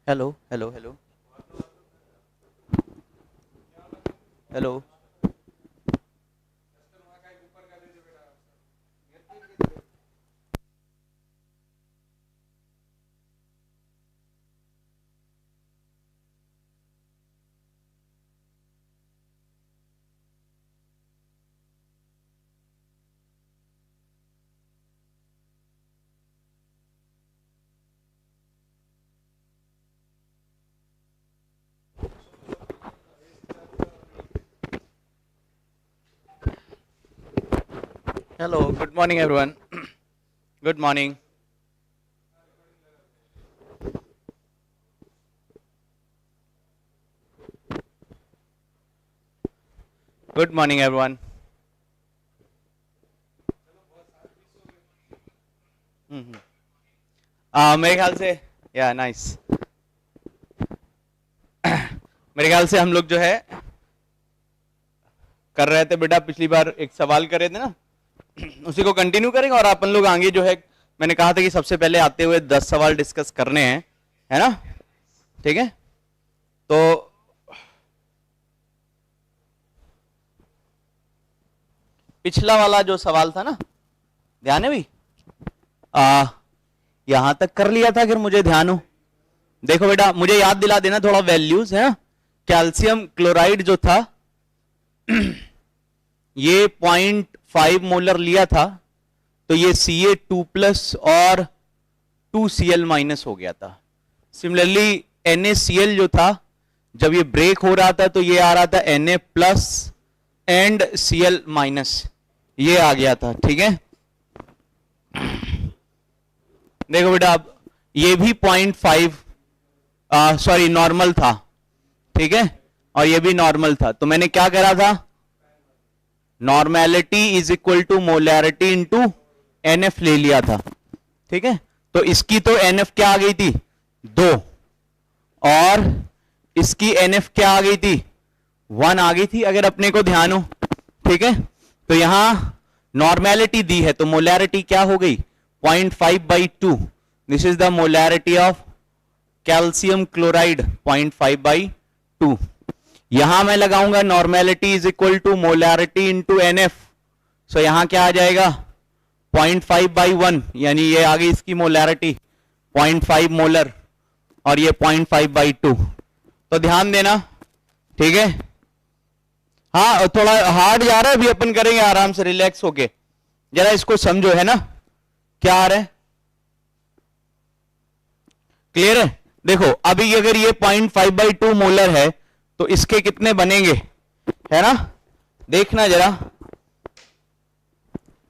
Hello hello hello hello. Hello, good morning everyone. Good morning. Good morning everyone. मेरे ख्याल से या nice मेरे ख्याल से हम लोग जो है कर रहे थे बेटा, पिछली बार एक सवाल कर रहे थे ना, उसी को कंटिन्यू करेंगे। और अपन लोग आगे जो है, मैंने कहा था कि सबसे पहले आते हुए 10 सवाल डिस्कस करने हैं, है ना? ठीक है, तो पिछला वाला जो सवाल था ना, ध्यान है भी? यहां तक कर लिया था, अगर मुझे ध्यान हो। देखो बेटा, मुझे याद दिला देना थोड़ा वैल्यूज, है ना? कैल्शियम क्लोराइड जो था ये 0.5 मोलर लिया था, तो ये Ca2+ और 2Cl माइनस हो गया था। सिमिलरली NaCl जो था, जब ये ब्रेक हो रहा था तो ये आ रहा था Na+ एंड Cl-, ये आ गया था। ठीक है, देखो बेटा, अब ये भी 0.5 सॉरी नॉर्मल था, ठीक है, और ये भी नॉर्मल था। तो मैंने क्या करा था, normality is equal to molarity into NF ले लिया था। ठीक है, तो इसकी तो NF क्या आ गई थी, 2, और इसकी NF क्या आ गई थी, 1 आ गई थी, अगर अपने को ध्यान हो। ठीक है, तो यहां नॉर्मेलिटी दी है, तो मोलैरिटी क्या हो गई, 0.5/2। This is the molarity of calcium chloride, 0.5/2। यहां मैं लगाऊंगा normality is equal to molarity into NF, so यहां क्या आ जाएगा, 0.5/1, यानी ये आ गई इसकी मोलैरिटी 0.5 मोलर, और ये 0.5/2। तो ध्यान देना, ठीक है। हाँ, थोड़ा हार्ड जा रहा है, अभी अपन करेंगे आराम से, रिलैक्स होके, जरा इसको समझो, है ना? क्या आ रहा है, क्लियर है? देखो, अभी अगर ये 0.5/2 मोलर है, तो इसके कितने बनेंगे, है ना? देखना जरा,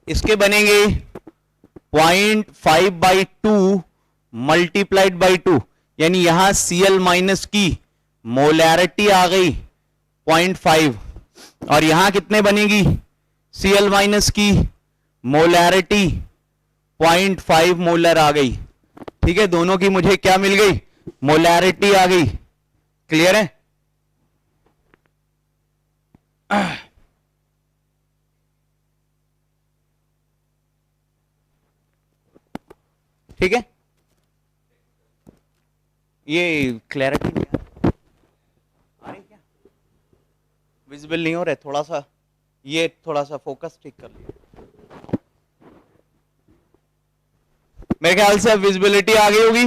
इसके बनेंगे 0.5/2 मल्टीप्लाइड बाई 2, यानी यहां Cl- की मोलैरिटी आ गई 0.5 और यहां कितने बनेगी Cl माइनस की मोलैरिटी 0.5 मोलर आ गई। ठीक है, दोनों की मुझे क्या मिल गई, मोलैरिटी आ गई। क्लियर है? ठीक है, ये क्लैरिटी नहीं आ रही क्या, विजिबल नहीं हो रहा है, थोड़ा सा ये थोड़ा सा फोकस ठीक कर लिया। मेरे ख्याल से अब विजिबिलिटी आ गई होगी।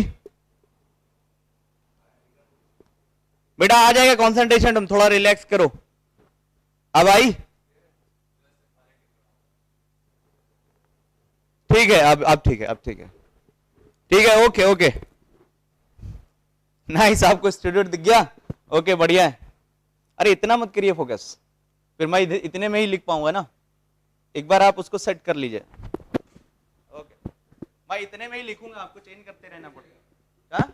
बेटा आ जाएगा कंसंट्रेशन, तुम थोड़ा रिलैक्स करो। अब आई? ठीक है, अब ठीक है, अब ठीक है, ठीक है, ओके ओके, नाइस। आपको स्टूडेंट दिख गया? ओके, बढ़िया है। अरे इतना मत करिए फोकस, फिर मैं इतने में ही लिख पाऊंगा ना। एक बार आप उसको सेट कर लीजिए। ओके, मैं इतने में ही लिखूंगा, आपको चेंज करते रहना पड़ेगा। हाँ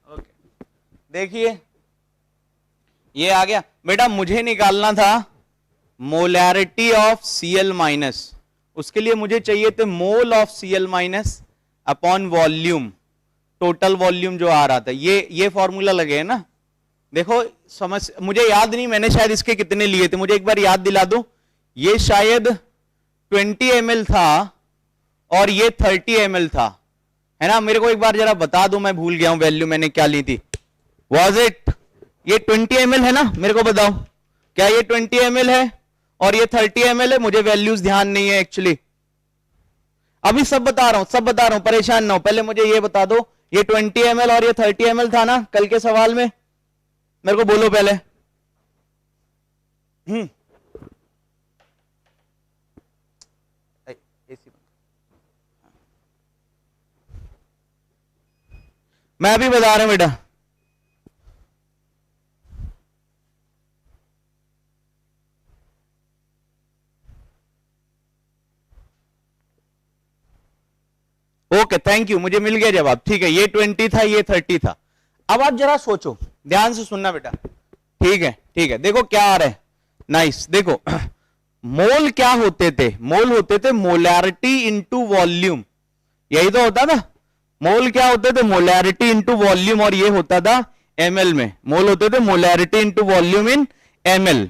ओके, देखिए ये आ गया। बेटा मुझे निकालना था मोलैरिटी ऑफ Cl माइनस, उसके लिए मुझे चाहिए थे mole of Cl minus upon volume, total volume जो आ रहा था। ये फॉर्मूला लगे है ना। देखो समझ, मुझे याद नहीं मैंने शायद इसके कितने लिए थे, मुझे एक बार याद दिला दो। ये शायद 20 ml था और ये 30 ml था, है ना। मेरे को एक बार जरा बता दो, मैं भूल गया हूं वैल्यू मैंने क्या ली थी। वॉज इट ये 20 ml है ना? मेरे को बताओ, क्या ये 20 ml है और ये 30 ml है? मुझे वैल्यूज ध्यान नहीं है एक्चुअली, अभी सब बता रहा हूं, परेशान ना हो। पहले मुझे ये बता दो, ये 20 ml और ये 30 ml था ना कल के सवाल में? मेरे को बोलो पहले। मैं अभी बता रहा हूं बेटा। ओके थैंक यू, मुझे मिल गया जवाब। ठीक है, ये 20 था, ये 30 था। अब आप जरा सोचो, ध्यान से सुनना बेटा। ठीक है ठीक है, देखो क्या आ रहा है। नाइस, देखो मोल क्या होते थे? मोल होते थे मोलैरिटी इंटू वॉल्यूम, यही तो होता था। मोल क्या होते थे? मोलैरिटी इंटू वॉल्यूम, और ये होता था ml में। मोल होते थे मोलैरिटी इंटू वॉल्यूम इन ml।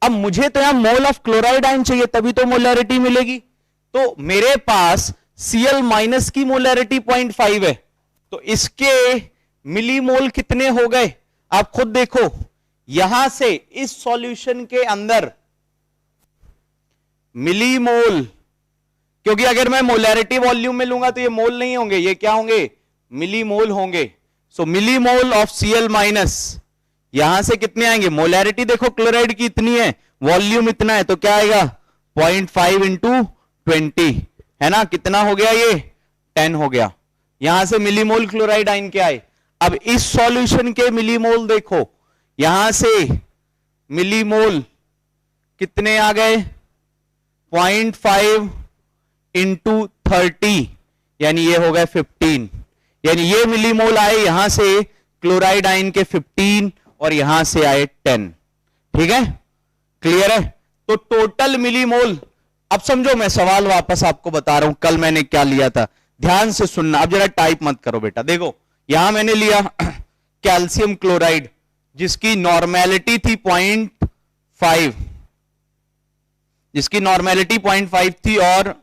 अब मुझे तो यहां मोल ऑफ क्लोराइड आयन चाहिए, तभी तो मोलैरिटी मिलेगी। तो मेरे पास Cl माइनस की मोलैरिटी 0.5 है, तो इसके मिलीमोल कितने हो गए आप खुद देखो। यहां से इस सॉल्यूशन के अंदर मिलीमोल, क्योंकि अगर मैं मोलैरिटी वॉल्यूम में लूंगा तो ये मोल नहीं होंगे, ये क्या होंगे? मिलीमोल होंगे। सो मिलीमोल ऑफ Cl माइनस, यहां से कितने आएंगे? मोलैरिटी देखो क्लोराइड की इतनी है, वॉल्यूम इतना है, तो क्या आएगा? 0.5 इंटू 20, है ना। कितना हो गया? ये 10 हो गया। यहां से मिलीमोल क्लोराइड आयन के आए। अब इस सॉल्यूशन के मिलीमोल देखो, यहां से मिलीमोल कितने आ गए? 0.5 इंटू 30, यानी ये हो गए 15, यानी ये मिलीमोल आए यहां से क्लोराइड आयन के 15 और यहां से आए 10। ठीक है, क्लियर है? तो टोटल मिलीमोल, अब समझो मैं सवाल वापस आपको बता रहा हूं, कल मैंने क्या लिया था, ध्यान से सुनना। अब जरा टाइप मत करो बेटा। देखो यहां मैंने लिया कैल्शियम क्लोराइड जिसकी नॉर्मेलिटी थी 0.5, जिसकी नॉर्मेलिटी 0.5 थी और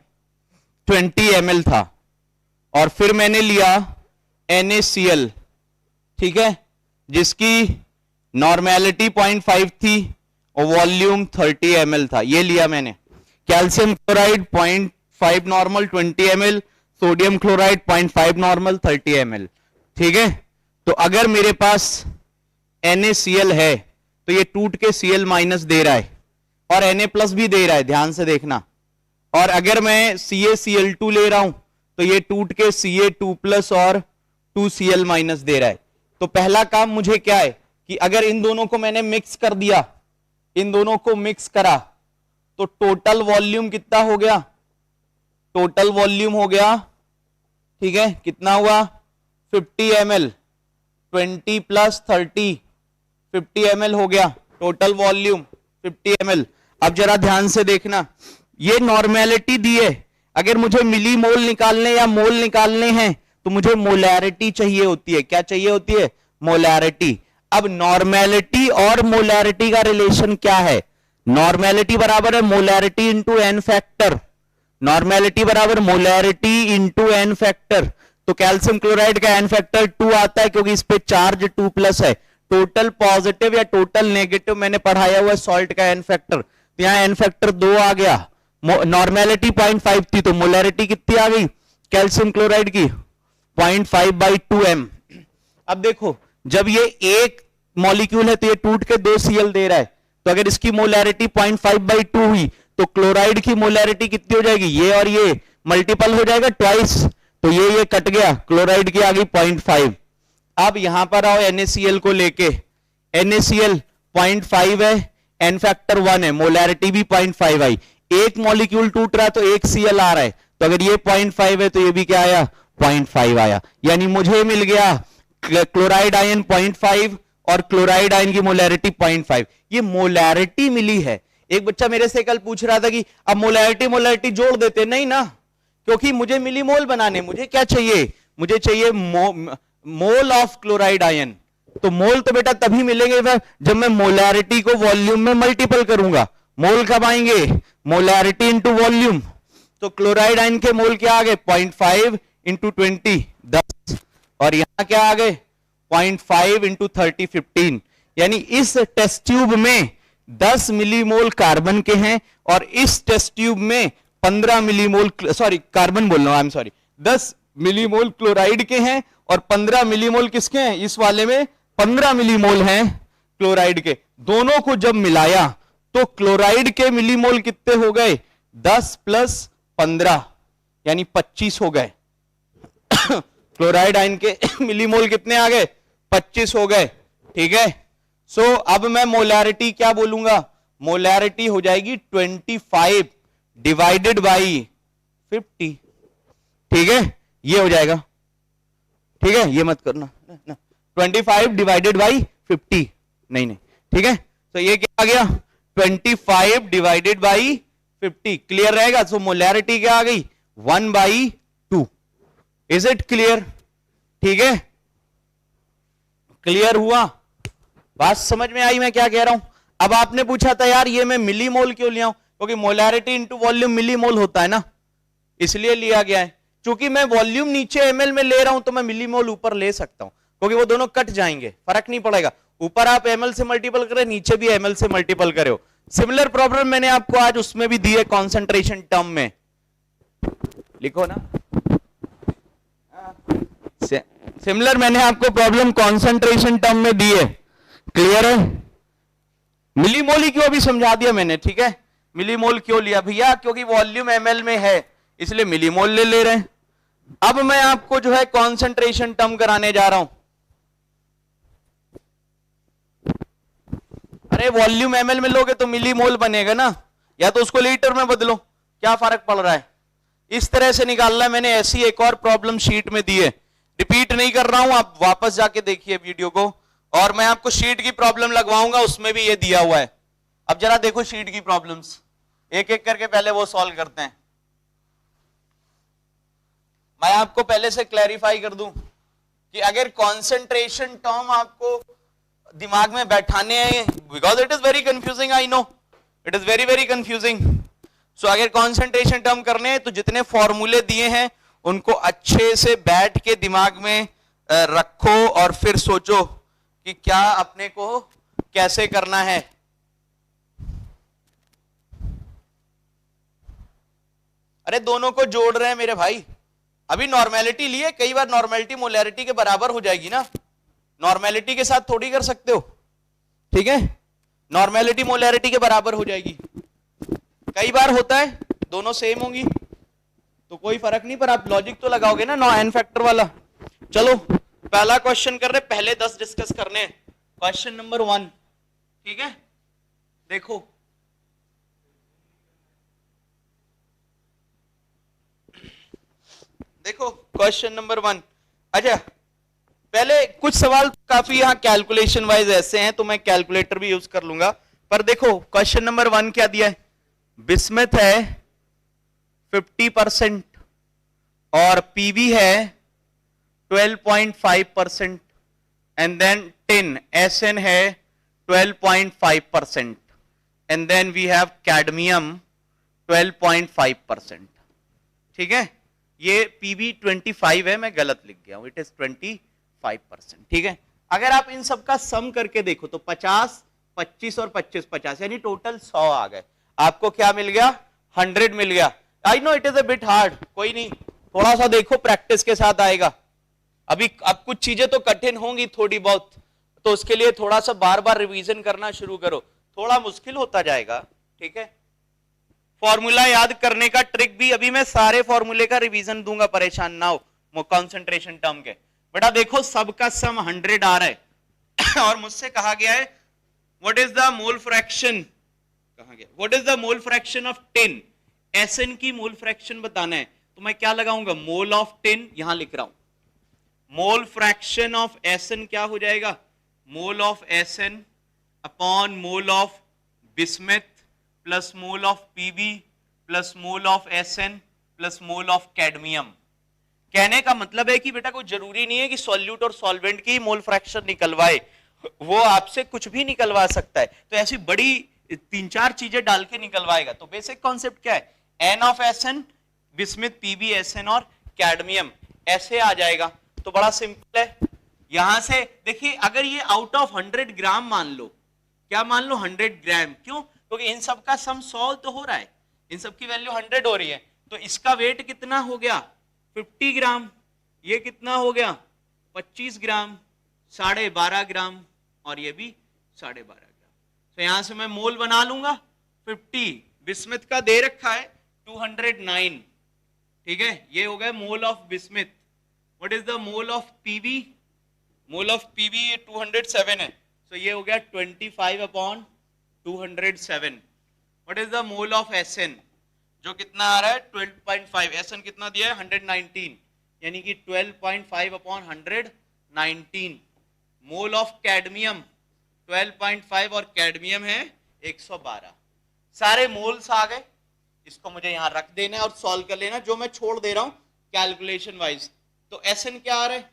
20 ml था। और फिर मैंने लिया NaCl, ठीक है, जिसकी नॉर्मेलिटी 0.5 थी और वॉल्यूम 30 ml था। ये लिया मैंने। Calcium chloride 0.5 normal 20 ml, sodium chloride 0.5 normal 30 ml। ठीक है, तो अगर मेरे पास NaCl है तो ये टूट के Cl माइनस दे रहा है और Na प्लस भी दे रहा है, ध्यान से देखना। और अगर मैं CaCl2 ले रहा हूं तो ये टूट के Ca2 प्लस और 2Cl माइनस दे रहा है। तो पहला काम मुझे क्या है कि अगर इन दोनों को मैंने मिक्स कर दिया, इन दोनों को मिक्स करा, तो टोटल वॉल्यूम कितना हो गया? टोटल वॉल्यूम हो गया, ठीक है, कितना हुआ? 50 ml, 20 प्लस 30, 50 ml हो गया। Total volume 50 ml। अब जरा ध्यान से देखना, ये नॉर्मेलिटी दी है, अगर मुझे मिली मोल निकालने या मोल निकालने हैं तो मुझे मोलैरिटी चाहिए होती है। क्या चाहिए होती है? मोलैरिटी। अब नॉर्मेलिटी और मोलैरिटी का रिलेशन क्या है? नॉर्मेलिटी बराबर है molarity into N factor, normality बराबर मोलैरिटी इंटू एन फैक्टर। तो कैल्शियम क्लोराइड का एन फैक्टर 2 आता है क्योंकि इस पे चार्ज 2+ है। टोटल पॉजिटिव या टोटल नेगेटिव मैंने पढ़ाया हुआ है सॉल्ट का एन फैक्टर, तो यहां एन फैक्टर 2 आ गया। नॉर्मेलिटी 0.5 थी तो मोलैरिटी कितनी आ गई कैल्शियम क्लोराइड की? 0.5/2m। अब देखो, जब ये एक मॉलिक्यूल है तो ये टूट के 2 Cl दे रहा है, तो अगर इसकी मोलैरिटी 0.5/2 हुई तो क्लोराइड की मोलैरिटी कितनी हो जाएगी? ये और ये मल्टीपल हो जाएगा, ट्वाइस। तो ये कट गया, क्लोराइड की आ गई 0.5। अब यहां पर आओ NaCl को लेके, NaCl 0.5 है, एन फैक्टर 1 है, मोलैरिटी भी 0.5 आई। एक मॉलिक्यूल टूट रहा है तो एक Cl आ रहा है, तो अगर ये 0.5 है तो ये भी क्या आया? 0.5 आया। यानी मुझे मिल गया क्लोराइड आयन 0.5 और क्लोराइड आयन की मोलैरिटी 0.5। ये मोलैरिटी मिली है। एक बच्चा मेरे से कल पूछ रहा था कि अब मोलैरिटी जोड़ देते, नहीं ना, क्योंकि मुझे मिली मोल बनाने, मुझे क्या चाहिए? मुझे चाहिए मोल ऑफ क्लोराइड आयन। तो मोल तो बेटा तभी मिलेंगे जब मैं मोलैरिटी को वॉल्यूम में मल्टीपल करूंगा। मोल कब आएंगे? Molarity into volume. तो क्लोराइड आयन के मोल क्या आ गए? 0.5 इंटू 20 10, और यहां क्या आ गए? 0.5 इंटू 30 15। यानी इस टेस्ट ट्यूब में 10 मिलीमोल कार्बन के हैं और इस टेस्ट ट्यूब में 15 मिलीमोल, सॉरी कार्बन बोल रहा हूं, I am sorry, 10 millimole chloride के हैं और 15 मिलीमोल किसके हैं? इस वाले में 15 मिलीमोल हैं क्लोराइड के। दोनों को जब मिलाया तो क्लोराइड के मिलीमोल कितने हो गए? 10 + 15 यानी 25 हो गए। क्लोराइड आयन के मिलीमोल कितने आ गए? 25 हो गए। ठीक है, सो अब मैं मोलैरिटी क्या बोलूंगा? मोलैरिटी हो जाएगी 25 डिवाइडेड बाई 50। ठीक है, ये हो जाएगा। ठीक है, ये मत करना, 25 डिवाइडेड बाई 50, नहीं, ठीक है। तो ये क्या आ गया? 25 डिवाइडेड बाई 50। क्लियर रहेगा? सो मोलैरिटी क्या आ गई? 1/2। Is it clear? ठीक है, क्लियर हुआ? बात समझ में आई मैं क्या कह रहा हूं? अब आपने पूछा था यार ये मैं मिलीमोल क्यों लिया हूं? क्योंकि मोलैरिटी इंटू वॉल्यूम मिलीमोल होता है ना, इसलिए लिया गया है। चूंकि मैं वॉल्यूम नीचे एमएल में ले रहा हूं तो मैं मिलीमोल ऊपर ले सकता हूं, क्योंकि वो दोनों कट जाएंगे, फर्क नहीं पड़ेगा। ऊपर आप एमएल से मल्टीपल करें, नीचे भी एमएल से मल्टीपल करे हो। सिमिलर प्रॉब्लम मैंने आपको आज उसमें भी दी है, कॉन्सेंट्रेशन टर्म में। लिखो ना, सिमिलर मैंने आपको प्रॉब्लम कॉन्सेंट्रेशन टर्म में दी है। क्लियर है? मिलीमोल ही क्यों अभी समझा दिया मैंने। ठीक है, मिलीमोल क्यों लिया भैया? क्योंकि वॉल्यूम एमएल में है इसलिए मिलीमोल ले रहे हैं। अब मैं आपको जो है कॉन्सेंट्रेशन टर्म कराने जा रहा हूं। अरे वॉल्यूम एमएल में लोगे तो मिलीमोल बनेगा ना, या तो उसको लीटर में बदलो, क्या फर्क पड़ रहा है? इस तरह से निकालना है। मैंने ऐसी एक और प्रॉब्लम शीट में दी है, रिपीट नहीं कर रहा हूं, आप वापस जाके देखिए वीडियो को, और मैं आपको शीट की प्रॉब्लम लगवाऊंगा, उसमें भी ये दिया हुआ है। अब जरा देखो शीट की प्रॉब्लम्स, एक एक करके पहले वो सॉल्व करते हैं। मैं आपको पहले से क्लैरिफाई कर दूं कि अगर कॉन्सेंट्रेशन टर्म आपको दिमाग में बैठाने हैं, because it is very confusing, I know it is very very confusing. So अगर कॉन्सेंट्रेशन टर्म करने हैं तो जितने फॉर्मूले दिए हैं उनको अच्छे से बैठ के दिमाग में रखो और फिर सोचो कि क्या अपने को कैसे करना है। अरे दोनों को जोड़ रहे हैं मेरे भाई, अभी नॉर्मेलिटी लिए, कई बार नॉर्मेलिटी मोलैरिटी के बराबर हो जाएगी ना, नॉर्मेलिटी के साथ थोड़ी कर सकते हो। ठीक है, नॉर्मेलिटी मोलैरिटी के बराबर हो जाएगी, कई बार होता है दोनों सेम होंगी तो कोई फर्क नहीं, पर आप लॉजिक तो लगाओगे ना, नो एन फैक्टर वाला। चलो पहला क्वेश्चन कर रहे, पहले 10 डिस्कस करने। क्वेश्चन नंबर 1, ठीक है, देखो देखो क्वेश्चन नंबर 1। अच्छा पहले कुछ सवाल काफी यहाँ कैलकुलेशन वाइज ऐसे हैं तो मैं कैलकुलेटर भी यूज कर लूंगा, पर देखो क्वेश्चन नंबर 1 क्या दिया है, बिस्मथ है 50% और पीवी है 12.5% एंड देन टिन एसएन है 12.5% and then we have cadmium 12.5%। ठीक है, ये पीवी 25 है, मैं गलत लिख गया हूं, इट इज 25%। ठीक है, अगर आप इन सब का सम करके देखो तो 50, 25 और 25, 50 यानी टोटल 100 आ गए। आपको क्या मिल गया, 100 मिल गया। आई know it is a bit hard, कोई नहीं, थोड़ा सा देखो, प्रैक्टिस के साथ आएगा। अभी अब कुछ चीजें तो कठिन होंगी थोड़ी बहुत, तो उसके लिए थोड़ा सा बार बार रिवीजन करना शुरू करो, थोड़ा मुश्किल होता जाएगा। ठीक है, फॉर्मूला याद करने का ट्रिक भी अभी मैं सारे फॉर्मूले का रिवीजन दूंगा, परेशान ना हो कंसंट्रेशन टर्म के। बेटा देखो सबका सम 100 आ रहा है और मुझसे कहा गया है what is the mole fraction, कहा गया what is the mole fraction of tin, S N की मोल फ्रैक्शन बताना है, तो मैं क्या लगाऊंगा, मोल ऑफ टिन, यहां लिख रहा हूं मोल फ्रैक्शन ऑफ एसएन क्या हो जाएगा, mole of S N upon mole of bismuth plus mole of P B plus mole of S N plus mole of cadmium. कहने का मतलब है कि बेटा कोई जरूरी नहीं है कि सॉल्यूट और सॉल्वेंट की मोल फ्रैक्शन निकलवाए, वो आपसे कुछ भी निकलवा सकता है। तो ऐसी बड़ी 3-4 चीजें डाल के निकलवाएगा। तो बेसिक कॉन्सेप्ट क्या है, N of S N bismuth P B S N और कैडमियम ऐसे आ जाएगा। तो बड़ा सिंपल है, यहां से देखिए अगर ये आउट ऑफ 100 ग्राम मान लो, क्या मान लो 100 ग्राम, क्यों, क्योंकि इन सब का सम 100 तो हो रहा है, इन सब की वैल्यू 100 हो रही है, तो इसका वेट कितना हो गया 50 ग्राम, ये कितना हो गया 25 ग्राम, 12.5 ग्राम और ये भी 12.5 ग्राम। तो यहां से मैं मोल बना लूंगा 50, बिस्मथ का दे रखा है 209। ठीक है, ये हो गया mole of bismuth. What is the mole of P B, mole of P B 207 है, तो ये हो गया 25/207। What is the mole of S N, जो कितना आ रहा है 12.5, एसएन कितना दिया है 119, यानी कि 12.5/119। मोल ऑफ कैडमियम 12.5 और कैडमियम है 112। सारे मोल्स आ गए, इसको मुझे यहां रख देना है और सॉल्व कर लेना, जो मैं छोड़ दे रहा हूं कैलकुलेशन वाइज। तो एसएन क्या आ रहा है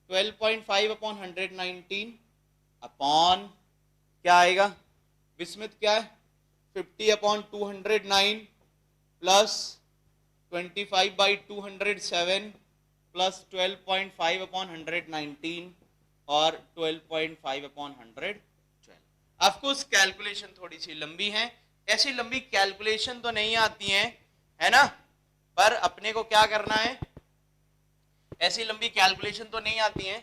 12.5/119 अपॉन क्या आएगा, बिस्मथ क्या है 50/209 प्लस 25/207 प्लस 12.5/119 और 12.5/112। ऑफकोर्स कैलकुलेशन थोड़ी सी लंबी है, ऐसी लंबी कैलकुलेशन तो नहीं आती है ना, पर अपने को क्या करना है, ऐसी लंबी कैलकुलेशन तो नहीं आती है,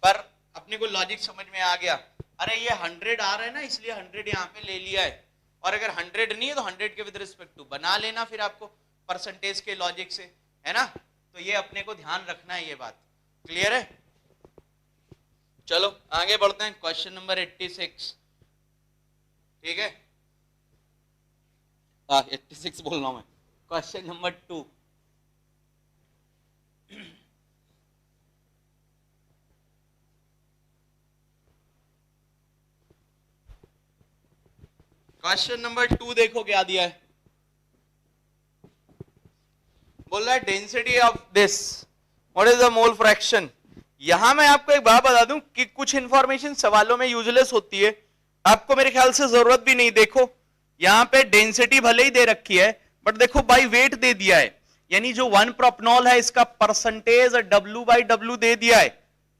पर अपने को लॉजिक समझ में आ गया। अरे ये 100 आ रहा है ना, इसलिए 100 यहाँ पे ले लिया है, और अगर 100 नहीं है तो 100 के विद रिस्पेक्ट टू बना लेना फिर आपको परसेंटेज के लॉजिक से, है ना। तो ये अपने को ध्यान रखना है, ये बात क्लियर है। चलो आगे बढ़ते हैं, क्वेश्चन नंबर 86। ठीक है, 86 बोल रहा हूं मैं, क्वेश्चन नंबर 2। क्वेश्चन नंबर 2 देखो क्या दिया है, बोल रहा है density of this, what is the mole fraction. यहां मैं आपको एक बात बता दूं कि कुछ इंफॉर्मेशन सवालों में यूजलेस होती है, आपको मेरे ख्याल से जरूरत भी नहीं। देखो यहां पे डेंसिटी भले ही दे रखी है, बट देखो बाई वेट दे दिया है, यानी जो 1 प्रोपनॉल है इसका परसेंटेज W/W दे दिया है,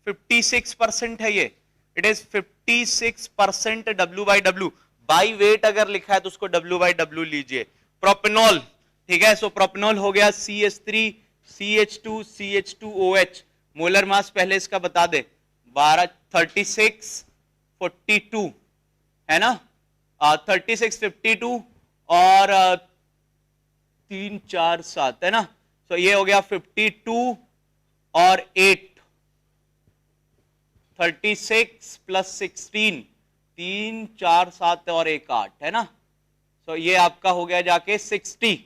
56% है ये, it is 56% W/W। By wait अगर लिखा है तो उसको W/W लीजिए। प्रोपेनॉल, ठीक है, सो प्रोपेनॉल हो गया CH3 CH2 CH2OH, molar mass पहले इसका बता दे 3642 है ना, 3652 और 3 4 7 है ना, तो ये हो गया 52 और 8, 36 प्लस 16, 3 4 7 और 1 8 है ना, सो ये आपका हो गया जाके 60।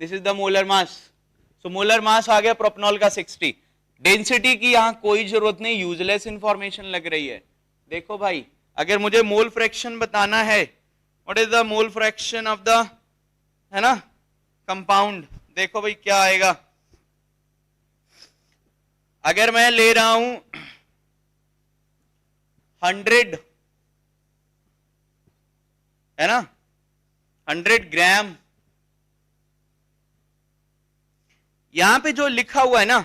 This is the molar mass, so molar mass आ गया प्रोपेनॉल का 60। डेंसिटी की यहां कोई जरूरत नहीं, यूजलेस इंफॉर्मेशन लग रही है। देखो भाई, अगर मुझे मोल फ्रैक्शन बताना है, what is the mole fraction of the, है ना, कंपाउंड, देखो भाई क्या आएगा। अगर मैं ले रहा हूं 100, है ना, 100 ग्राम, यहां पे जो लिखा हुआ है ना,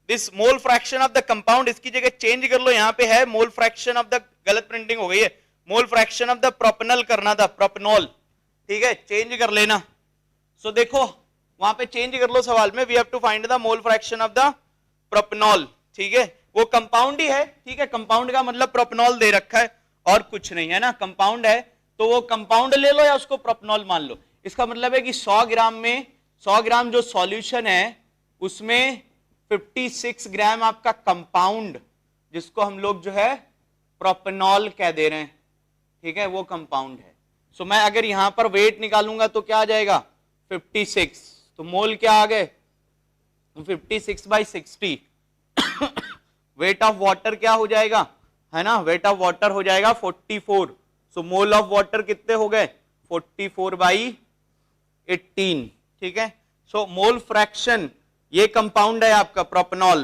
this mole fraction of the compound, इसकी जगह चेंज कर लो, यहां पे है मोल फ्रैक्शन ऑफ द, गलत प्रिंटिंग हो गई है, मोल फ्रैक्शन ऑफ द प्रोपेनॉल करना था, प्रोपेनॉल, ठीक है, चेंज कर लेना। सो देखो वहां पे चेंज कर लो सवाल में, we have to find the mole fraction of the propanol, ठीक है, वो कंपाउंड ही है, ठीक है, कंपाउंड का मतलब प्रोपेनॉल दे रखा है और कुछ नहीं, है ना, कंपाउंड है तो वो कंपाउंड ले लो या उसको प्रोपेनॉल मान लो। इसका मतलब है कि 100 ग्राम में, 100 ग्राम जो सॉल्यूशन है उसमें 56 ग्राम आपका कंपाउंड, जिसको हम लोग जो है प्रोपेनॉल कह दे रहे हैं, ठीक है, वो कंपाउंड है। सो मैं अगर यहां पर वेट निकालूंगा तो क्या आ जाएगा 56, तो मोल क्या आ गए 56/60। वेट ऑफ वाटर क्या हो जाएगा, है ना, वेट ऑफ वाटर हो जाएगा 44। सो मोल ऑफ वाटर कितने हो गए 44/18, ठीक है। सो मोल फ्रैक्शन, ये कंपाउंड है आपका प्रोपेनॉल,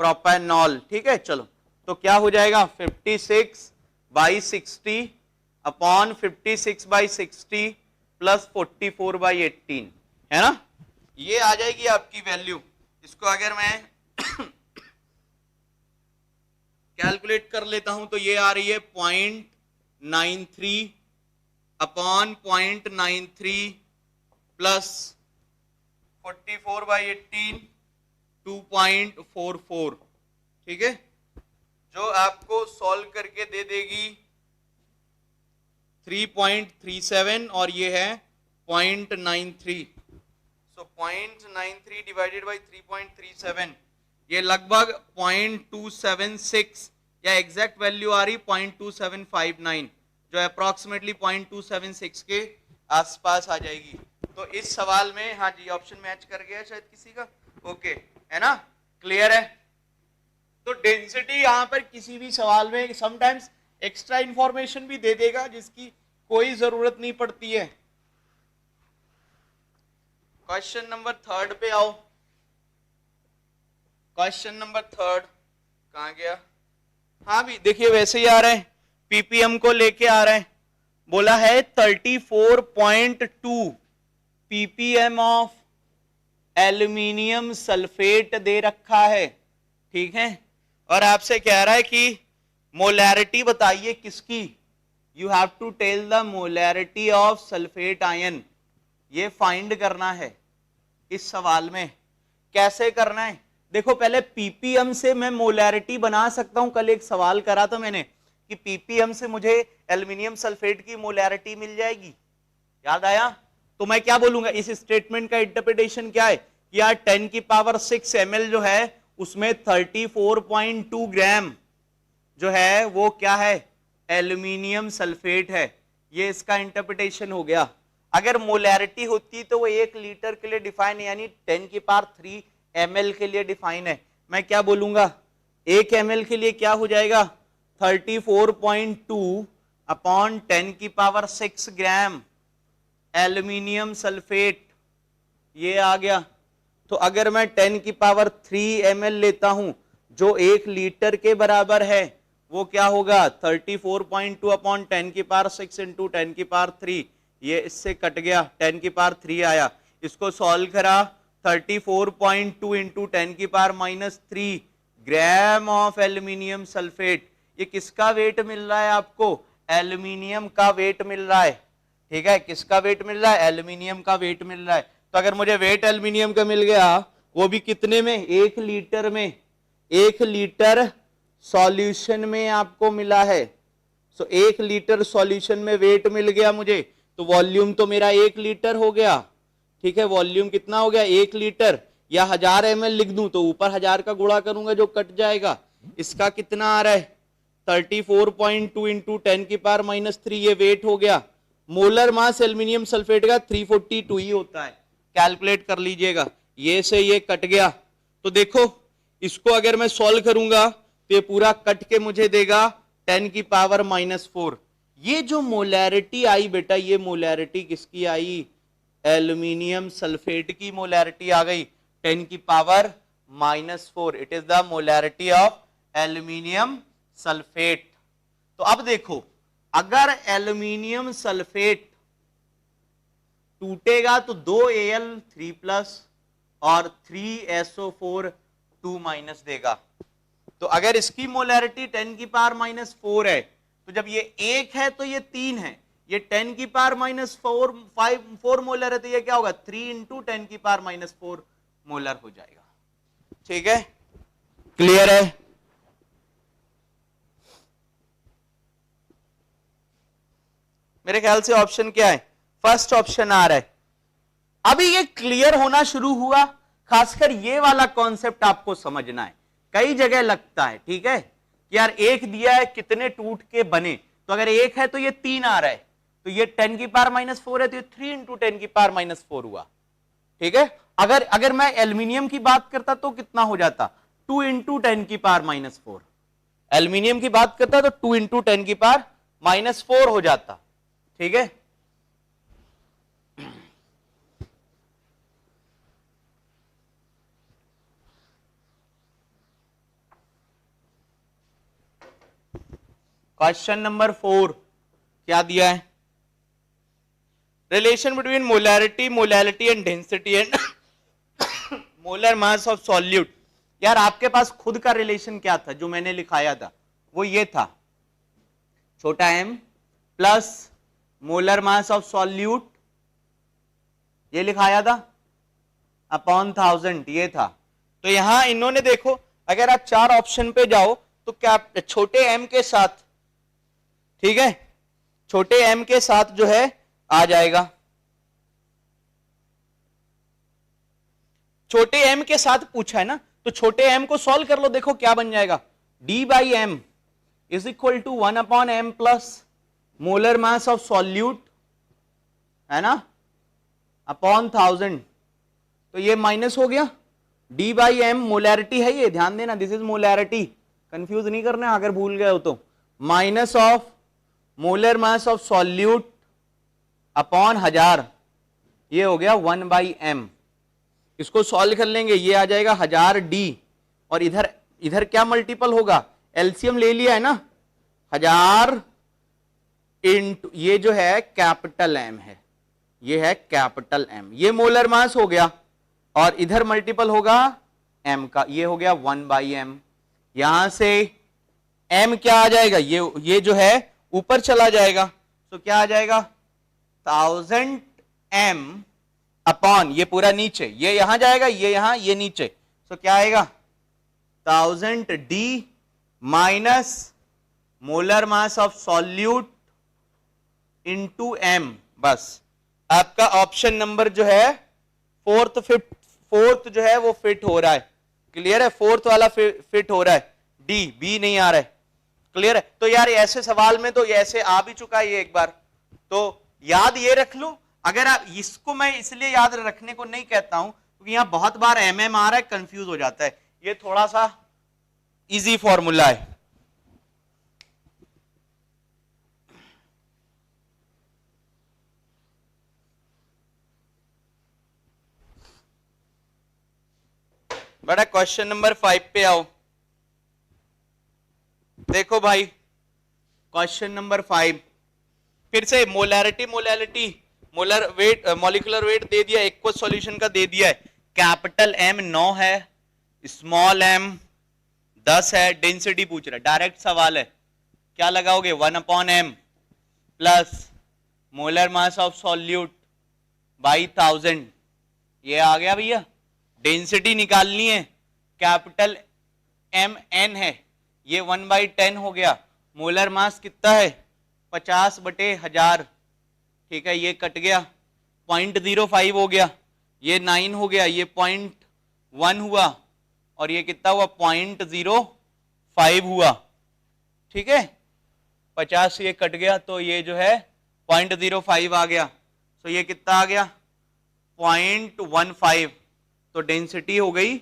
प्रोपेनॉल, ठीक है। चलो तो क्या हो जाएगा 56/60 अपॉन 56/60 प्लस 44/18, है ना, ये आ जाएगी आपकी वैल्यू। इसको अगर मैं कैलकुलेट कर लेता हूं तो ये आ रही है 0.93 अपॉन 0.93 प्लस 44/18 2.44, ठीक है, जो आपको सॉल्व करके दे देगी 3.37 और ये है 0.93। सो 0.93 डिवाइडेड बाई 3.37, ये लगभग 0.276 या एग्जैक्ट वैल्यू आ रही 0.2759, जो अप्रोक्सीमेटली 0.276 के आसपास आ जाएगी। तो इस सवाल में, हाँ जी, ऑप्शन मैच कर गया शायद किसी का, ओके, है ना, क्लियर है। तो डेंसिटी यहां पर किसी भी सवाल में समटाइम्स एक्स्ट्रा इंफॉर्मेशन भी दे देगा जिसकी कोई जरूरत नहीं पड़ती है। क्वेश्चन नंबर 3 पे आओ। क्वेश्चन नंबर 3 कहां गया, हाँ भी देखिए वैसे ही आ रहे हैं, पीपीएम को लेके आ रहे हैं, बोला है 34.2 पीपीएम ऑफ एल्यूमिनियम सल्फेट दे रखा है, ठीक है, और आपसे कह रहा है कि मोलैरिटी बताइए किसकी, you have to tell the molarity of sulphate ion, ये फाइंड करना है इस सवाल में। कैसे करना है, देखो पहले पीपीएम से मैं मोलैरिटी बना सकता हूं, कल एक सवाल करा था मैंने कि पीपीएम से मुझे एल्यूमिनियम सल्फेट की मोलैरिटी मिल जाएगी, याद आया, तो मैं क्या बोलूंगा, इस स्टेटमेंट का इंटरप्रिटेशन क्या है कि यार 10⁶ ml जो है उसमें 34.2 ग्राम जो है वो क्या है, एल्यूमिनियम सल्फेट है, ये इसका इंटरप्रिटेशन हो गया। अगर मोलैरिटी होती तो वो 1 लीटर के लिए डिफाइन है, यानी 10⁻³ ml के लिए डिफाइन है, मैं क्या बोलूंगा 1 ml के लिए क्या हो जाएगा 34.2 अपॉन 10⁶ ग्राम एल्यूमिनियम सल्फेट, ये आ गया। तो अगर मैं 10⁻³ ml लेता हूं जो 1 लीटर के बराबर है, वो क्या होगा 34.2 अपॉन 10⁶ इंटू 10⁻³, ये इससे कट गया 10⁻³ आया, इसको सॉल्व करा 34.2 into 10⁻³ gram of aluminium sulphate, ये किसका वेट मिल रहा है आपको, एल्यूमिनियम का वेट मिल रहा है, ठीक है, किसका वेट मिल रहा है, एल्यूमिनियम का वेट मिल रहा है। तो अगर मुझे वेट एल्यूमिनियम का मिल गया, वो भी कितने में 1 लीटर में, 1 लीटर सॉल्यूशन में आपको मिला है, सो 1 लीटर सॉल्यूशन में वेट मिल गया मुझे, तो वॉल्यूम तो मेरा 1 लीटर हो गया, ठीक है, वॉल्यूम कितना हो गया 1 लीटर, या 1000 ml लिख दूं तो ऊपर 1000 का गुणा करूंगा जो कट जाएगा, इसका कितना आ रहा है 34.2 इंटू 10⁻³ ये वेट हो गया। मोलर मास एल्यूमिनियम सल्फेट का 342 ही होता है, कैलकुलेट कर लीजिएगा, ये से ये कट गया। तो देखो इसको अगर मैं सॉल्व करूंगा तो ये पूरा कट के मुझे देगा 10 की पावर -4। ये जो मोलैरिटी आई बेटा, ये मोलैरिटी किसकी आई? एल्यूमिनियम सल्फेट की मोलैरिटी आ गई 10 की power -4। It is the molarity of aluminium sulphate. तो अब देखो, अगर एल्यूमिनियम सल्फेट टूटेगा तो 2Al3+ और 3SO4 2- देगा। तो अगर इसकी मोलैरिटी 10 की पावर -4 है, तो जब ये 1 है तो ये 3 है, ये 10 की पावर -4 मोलर है, तो ये क्या होगा? 3 × 10 की पावर -4 मोलर हो जाएगा। ठीक है, क्लियर है? मेरे ख्याल से ऑप्शन क्या है? फर्स्ट ऑप्शन आ रहा है। अभी ये क्लियर होना शुरू हुआ, खासकर ये वाला कॉन्सेप्ट आपको समझना है। कई जगह लगता है, ठीक है, कि यार एक दिया है, कितने टूट के बने, तो अगर 1 है तो ये 3 आ रहा है, तो ये 10 की पावर -4 है, तो ये 3 × 10 की पावर -4 हुआ। ठीक है, अगर मैं एल्यूमिनियम की बात करता तो कितना हो जाता? 2 × 10 की पावर -4। एल्यूमिनियम की बात करता तो 2 × 10 की पावर -4 हो जाता। ठीक है, क्वेश्चन नंबर 4 क्या दिया है? Relation between molarity and density and molar mass of solute. यार आपके पास खुद का रिलेशन क्या था जो मैंने लिखाया था? वो ये था, छोटा m plus molar mass of solute, ये लिखाया था, अपॉन 1000, ये था। तो यहां इन्होंने देखो, अगर आप 4 ऑप्शन पे जाओ तो क्या छोटे m के साथ, ठीक है, छोटे m के साथ जो है आ जाएगा, छोटे m के साथ पूछा है ना, तो छोटे m को सॉल्व कर लो, देखो क्या बन जाएगा? d/m is equal to 1/m plus molar mass of solute, है ना, अपॉन 1000। तो ये माइनस हो गया, d/m मोलैरिटी है, ये ध्यान देना, दिस इज मोलैरिटी, कंफ्यूज नहीं करना अगर भूल गए हो तो, minus of molar mass of solute upon 1000, ये हो गया 1/m। इसको सॉल्व कर लेंगे, ये आ जाएगा 1000d, और इधर क्या मल्टीपल होगा? एलसीएम ले लिया है ना, 1000 इंटू ये जो है कैपिटल M है, ये है कैपिटल M, ये मोलर मास हो गया, और इधर मल्टीपल होगा M का, ये हो गया 1/m। यहां से M क्या आ जाएगा? ये जो है ऊपर चला जाएगा, तो क्या आ जाएगा? 1000m अपॉन ये पूरा नीचे, ये यहां जाएगा, ये यहां, ये नीचे, तो क्या आएगा? 1000d minus molar mass of solute into m। बस आपका ऑप्शन नंबर जो है फोर्थ जो है वो फिट हो रहा है। क्लियर है? फोर्थ वाला फिट हो रहा है, डी, बी नहीं आ रहा है। क्लियर है? तो यार ऐसे सवाल में तो ऐसे आ भी चुका है ये एक बार, तो याद ये रख लो। अगर आप इसको, मैं इसलिए याद रखने को नहीं कहता हूं क्योंकि यहां बहुत बार mm आ रहा है, कंफ्यूज हो जाता है। ये थोड़ा सा इजी फॉर्मूला है। बड़ा क्वेश्चन नंबर 5 पे आओ। देखो भाई, क्वेश्चन नंबर 5 फिर से molarity molar weight, molecular weight दे दिया, एक्वस सॉल्यूशन का दे दिया है। कैपिटल M 9 है, स्मॉल m 10 है, डेंसिटी पूछ रहा है, डायरेक्ट सवाल है, क्या लगाओगे? 1/m plus molar mass of solute by 1000, ये आ गया भैया। डेंसिटी निकालनी है, कैपिटल M n है, ये 1/10 हो गया। मोलर मास कितना है? 50/1000, ठीक है, ये कट गया, 0.05 हो गया, ये 9 हो गया, ये 0.1 हुआ, और ये कितना हुआ? 0.05 हुआ। ठीक है, 50 से ये कट गया, तो ये जो है 0.05 आ गया, तो ये कितना आ गया? 0.15, तो डेंसिटी हो गई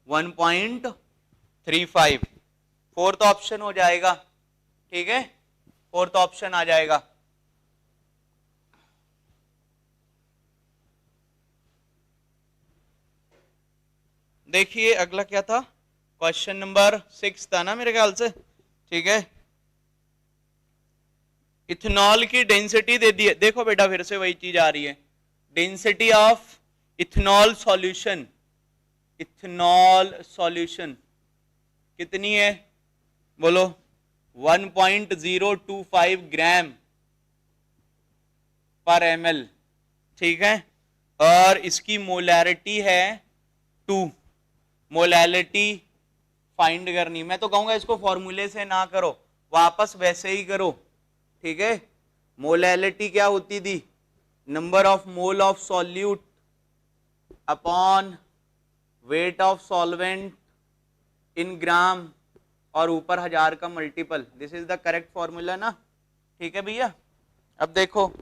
1.15। 35, फोर्थ ऑप्शन हो जाएगा, ठीक है, फोर्थ ऑप्शन आ जाएगा। देखिए अगला क्या था, क्वेश्चन नंबर 6 था ना मेरे ख्याल से, ठीक है। इथेनॉल की डेंसिटी दे दी है, देखो बेटा फिर से वही चीज आ रही है, density of ethanol solution, ethanol solution कितनी है बोलो, 1.025 ग्राम पर ml, ठीक है, और इसकी मोलैरिटी है 2, मोलैरिटी फाइंड करनी। मैं तो कहूंगा इसको फॉर्मूले से ना करो, वापस वैसे ही करो, ठीक है। मोलैरिटी क्या होती थी, number of mole of solute upon weight of solvent in gram, और ऊपर 1000 का multiple, this is the correct formula ना, ठीक है भैया। अब देखो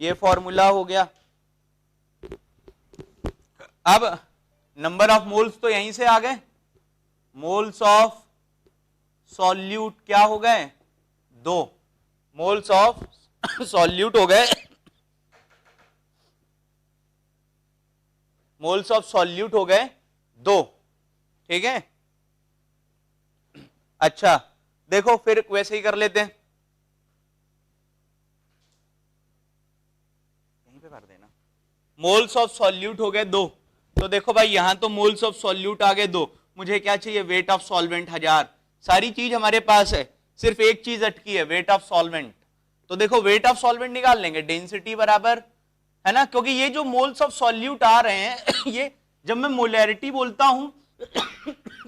ये फॉर्मूला हो गया, अब नंबर ऑफ मोल्स तो यहीं से आ गए, मोल्स ऑफ सॉल्यूट क्या हो गए 2, मोल्स ऑफ सॉल्यूट हो गए, मोल्स ऑफ सॉल्यूट हो गए 2, ठीक है। अच्छा देखो फिर वैसे ही कर लेते हैं, यहीं पे भर देना, मोल्स ऑफ सॉल्यूट हो गए 2, तो देखो भाई यहां तो मोल्स ऑफ सॉल्यूट आ गए 2, मुझे क्या चाहिए, वेट ऑफ सॉल्वेंट 1000, सारी चीज हमारे पास है, सिर्फ एक चीज अटकी है, वेट ऑफ सॉल्वेंट। तो देखो वेट ऑफ सॉल्वेंट निकाल लेंगे, डेंसिटी बराबर है ना, क्योंकि ये जो मोल्स ऑफ सॉल्यूट आ रहे हैं ये जब मैं मोलैरिटी बोलता हूं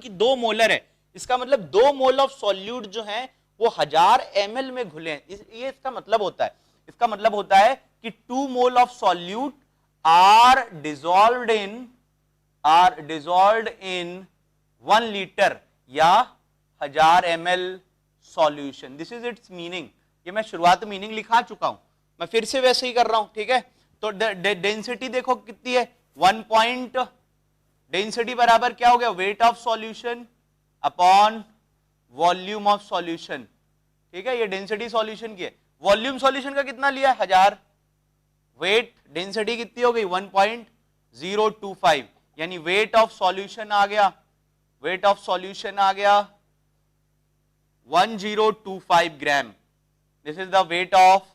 कि 2 मोलर है, इसका मतलब 2 मोल ऑफ सॉल्यूट जो है वो 1000 ml में घुले हैं, ये इसका मतलब होता है, इसका मतलब होता है कि 2 mole of solute are dissolved in 1 litre या 1000 ml solution, this is its meaning. ये मैं शुरुआत में मीनिंग लिखा चुका हूं, मैं फिर से वैसे ही कर रहा हूं, ठीक है। तो डेंसिटी देखो कितनी है, 1 पॉइंट, डेंसिटी बराबर क्या हो गया, wait of solution upon volume of solution, ठीक है, ये डेंसिटी सॉल्यूशन की है, वॉल्यूम सॉल्यूशन का कितना लिया है 1000, वेट डेंसिटी कितनी हो गई 1.025, यानी वेट ऑफ सॉल्यूशन आ गया, वेट ऑफ सॉल्यूशन आ गया 1025 gram, this is the weight of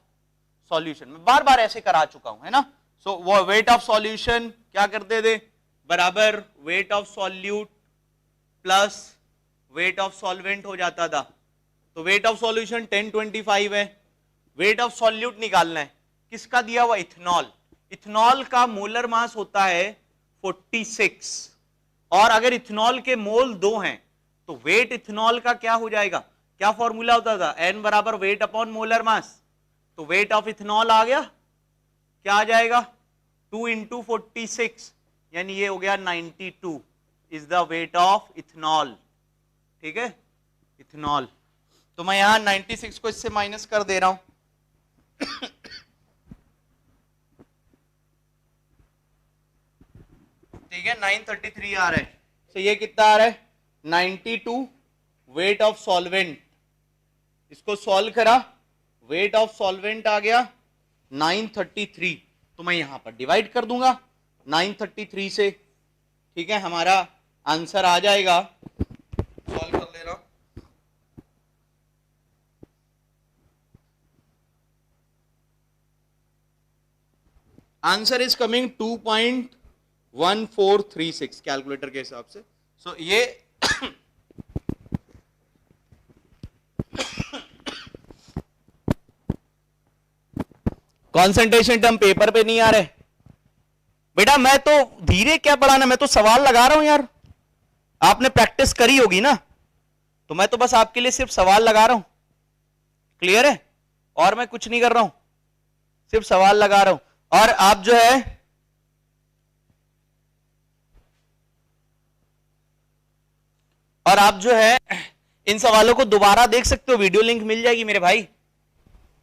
solution. मैं बार बार ऐसे करा चुका हूं, है ना। सो वो वेट ऑफ सॉल्यूशन क्या करते थे, बराबर weight of solute plus wait of solvent हो जाता था, तो वेट ऑफ सॉल्यूशन 1025 है, वेट ऑफ सॉल्यूट निकालना है, किसका दिया हुआ, इथेनॉल, इथेनॉल का मोलर मास होता है 46, और अगर इथेनॉल के मोल 2 हैं तो वेट इथेनॉल का क्या हो जाएगा, क्या फॉर्मूला होता था, एन बराबर वेट अपॉन मोलर मास, तो वेट ऑफ इथेनॉल आ गया, क्या आ जाएगा 2 इंटू 46, यानी ये हो गया 92 is the weight of ethanol, ठीक है, इथेनॉल। तो मैं यहां 96 को इससे माइनस कर दे रहा हूं ठीक है, 933 आ रहा है, तो ये कितना आ रहा है 92 वेट ऑफ सॉल्वेंट, इसको सॉल्व करा, वेट ऑफ सॉल्वेंट आ गया 933, तो मैं यहां पर डिवाइड कर दूंगा 933 से, ठीक है, हमारा आंसर आ जाएगा, सॉल्व कर ले रहा हूं, आंसर इज कमिंग 2.1436 कैलकुलेटर के हिसाब से। सो ये कॉन्सेंट्रेशन टर्म पेपर पे नहीं आ रहे बेटा, मैं तो धीरे क्या पढ़ाना, मैं तो सवाल लगा रहा हूं यार, आपने प्रैक्टिस करी होगी ना, तो मैं तो बस आपके लिए सिर्फ सवाल लगा रहा हूं, क्लियर है, और मैं कुछ नहीं कर रहा हूं, सिर्फ सवाल लगा रहा हूं, और आप जो है इन सवालों को दोबारा देख सकते हो, वीडियो लिंक मिल जाएगी मेरे भाई।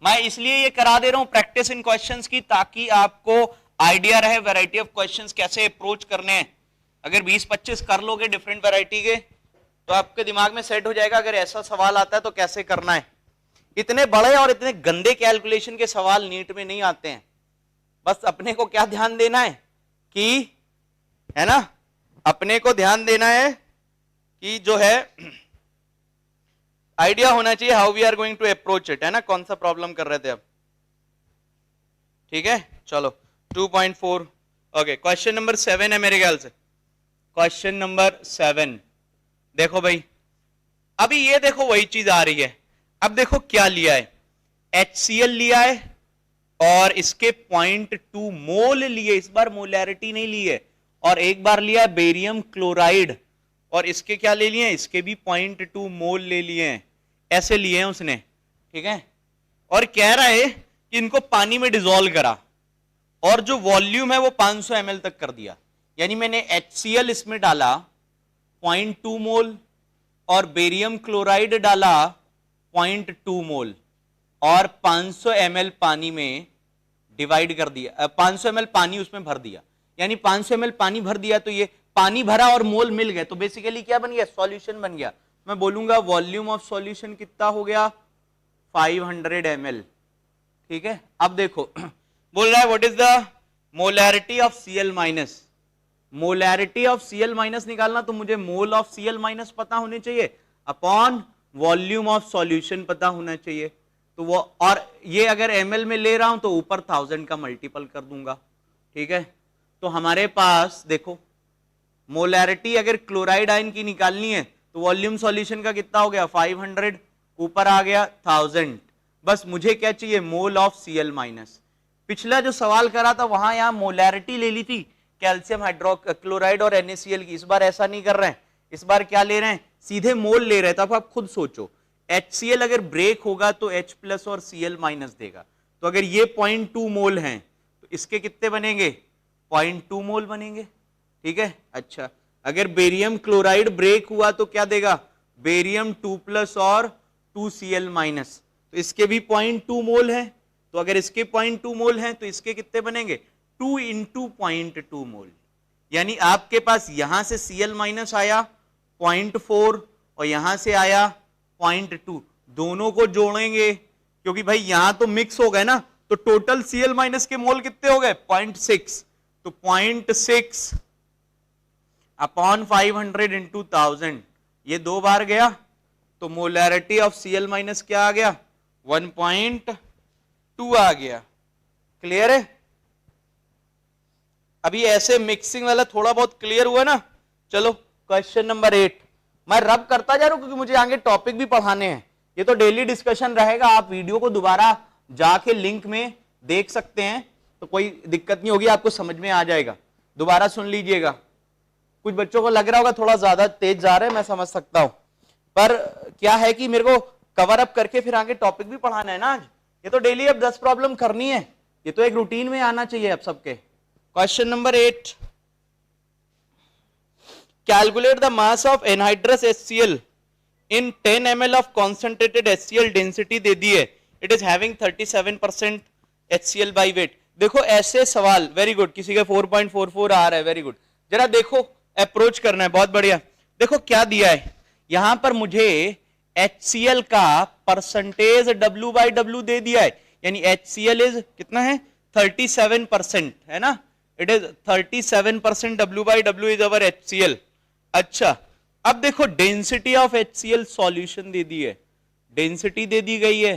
मैं इसलिए ये करा दे रहा हूं प्रैक्टिस इन क्वेश्चंस की, ताकि आपको आइडिया रहे वैरायटी ऑफ क्वेश्चंस कैसे अप्रोच करने हैं। अगर 20-25 कर लोगे डिफरेंट वैरायटी के, तो आपके दिमाग में सेट हो जाएगा अगर ऐसा सवाल आता है तो कैसे करना है। इतने बड़े और इतने गंदे कैलकुलेशन के सवाल नीट में नहीं आते हैं। बस अपने को क्या ध्यान देना है कि, है ना, अपने को ध्यान देना है कि जो है आइडिया होना चाहिए how we are going to approach it, है ना, कौन सा प्रॉब्लम कर रहे थे अब। ठीक है, चलो 2.4। ओके, क्वेश्चन नंबर 7 है मेरे ख्याल से। क्वेश्चन नंबर 7 देखो भाई, अभी ये देखो वही चीज आ रही है। अब देखो क्या लिया है, HCl लिया है और इसके 0.2 मोल लिए, इस बार मोलैरिटी नहीं ली है, और एक बार लिया है बेरियम क्लोराइड और इसके क्या ले लिए हैं, इसके भी 0.2 मोल ले लिए हैं, ऐसे लिए हैं उसने। ठीक है, और कह रहा है कि इनको पानी में डिसॉल्व करा और जो वॉल्यूम है वो 500 ml तक कर दिया। यानी मैंने HCl इसमें डाला 0.2 मोल और बेरियम क्लोराइड डाला 0.2 मोल और 500 ml पानी में डिवाइड कर दिया, 500 ml पानी उसमें भर दिया। यानी 500 ml पानी भर दिया तो ये पानी भरा और मोल मिल गए, तो बेसिकली क्या बन गया, सॉल्यूशन बन गया। मैं बोलूंगा वॉल्यूम ऑफ सॉल्यूशन कितना हो गया, 500 ml। ठीक है, अब देखो बोल रहा है what is the molarity of Cl minus. Molarity of Cl minus निकालना तो मुझे मोल ऑफ Cl माइनस पता होने चाहिए अपॉन वॉल्यूम ऑफ सॉल्यूशन पता होना चाहिए। तो वो, और ये अगर ml में ले रहा हूं तो ऊपर 1000 का मल्टीपल कर दूंगा। ठीक है, तो हमारे पास देखो मोलैरिटी अगर क्लोराइड आयन की निकालनी है तो वॉल्यूम सॉल्यूशन का कितना हो गया, 500, ऊपर आ गया 1000। बस मुझे क्या चाहिए, मोल ऑफ Cl माइनस। पिछला जो सवाल करा था वहां यहां मोलैरिटी ले ली थी कैल्शियम हाइड्रोक्लोराइड और NaCl की, इस बार ऐसा नहीं कर रहे हैं, इस बार क्या ले रहे हैं, सीधे मोल ले रहे थे। अब आप खुद सोचो, HCl अगर ब्रेक होगा तो H प्लस और Cl माइनस देगा, तो अगर ये 0.2 मोल हैं तो इसके कितने बनेंगे, 0.2 मोल बनेंगे। ठीक है, अच्छा अगर बेरियम क्लोराइड ब्रेक हुआ तो क्या देगा, बेरियम 2 प्लस और 2Cl माइनस, तो इसके भी 0.2 मोल हैं। तो अगर इसके 0.2 मोल हैं तो इसके कितने बनेंगे, 2 इंटू 0.2 मोल। यानी आपके पास यहां से Cl माइनस आया 0.4 और यहां से आया 0.2, दोनों को जोड़ेंगे क्योंकि भाई यहां तो मिक्स हो गए ना, तो टोटल Cl माइनस के मोल कितने हो गए, 0.6। तो 0.6 अपॉन 500 इंटू 1000, ये 2 बार गया, तो मोलैरिटी ऑफ Cl माइनस क्या आ गया, 1.2 आ गया। क्लियर है, अभी ऐसे मिक्सिंग वाला थोड़ा बहुत क्लियर हुआ ना। चलो क्वेश्चन नंबर 8, मैं रब करता जा रहा हूं क्योंकि मुझे आगे टॉपिक भी पढ़ाने हैं, ये तो डेली डिस्कशन रहेगा। आप वीडियो को दोबारा जाके लिंक में देख सकते हैं, तो कोई दिक्कत नहीं होगी, आपको समझ में आ जाएगा, दोबारा सुन लीजिएगा। कुछ बच्चों को लग रहा होगा थोड़ा ज्यादा तेज जा रहा है, मैं समझ सकता हूं, पर क्या है कि मेरे को कवर अप करके फिर आगे टॉपिक भी पढ़ाना है ना आज। ये तो डेली अब 10 प्रॉब्लम करनी है, ये तो एक रूटीन में आना चाहिए अब सबके। Question number 8, calculate the mass of anhydrous HCl in 10 ml of concentrated HCl density दे दी है, it is having 37% HCl by weight. देखो ऐसे सवाल, वेरी गुड, किसी का 4.44 आ रहा है, वेरी गुड। जरा देखो अप्रोच करना है, बहुत बढ़िया। देखो क्या दिया है, यहां पर मुझे HCl का परसेंटेज W/W दे दिया है, यानी HCl इज कितना है, 37%, है ना, it is 37% W/W is our HCl। अच्छा अब देखो डेंसिटी ऑफ HCl सॉल्यूशन दे दी है, डेंसिटी दे दी गई है,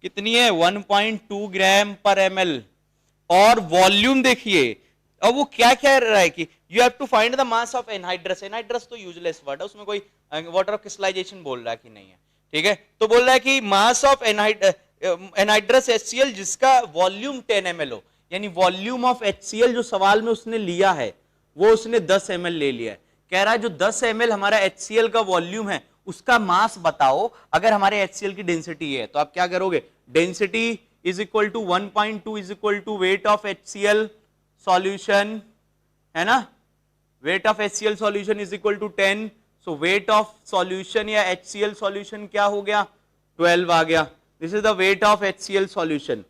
कितनी है, 1.2 ग्राम पर ml, और वॉल्यूम देखिए। अब वो क्या कह रहा है कि you have to find the mass of anhydrous. Anhydrous तो यूजलेस वर्ड है, उसमें कोई वाटर ऑफ क्रिस्टलाइजेशन बोल रहा है कि नहीं है। ठीक है, तो बोल रहा है कि मास ऑफ एनहाइड्रस HCl जिसका वॉल्यूम 10 ml हो, यानी वॉल्यूम ऑफ HCl जो सवाल में उसने लिया है वो उसने 10 ml ले लिया है। कह रहा है जो 10 ml हमारा HCl का वॉल्यूम है उसका मास बताओ अगर हमारे HCl की डेंसिटी है। तो आप क्या करोगे, density is equal to 1.2 is equal to weight of HCl solution, है ना, weight of HCl solution is equal to 10। So weight of solution या HCl सॉल्यूशन क्या हो गया, 12 आ गया। This is the weight of HCl solution.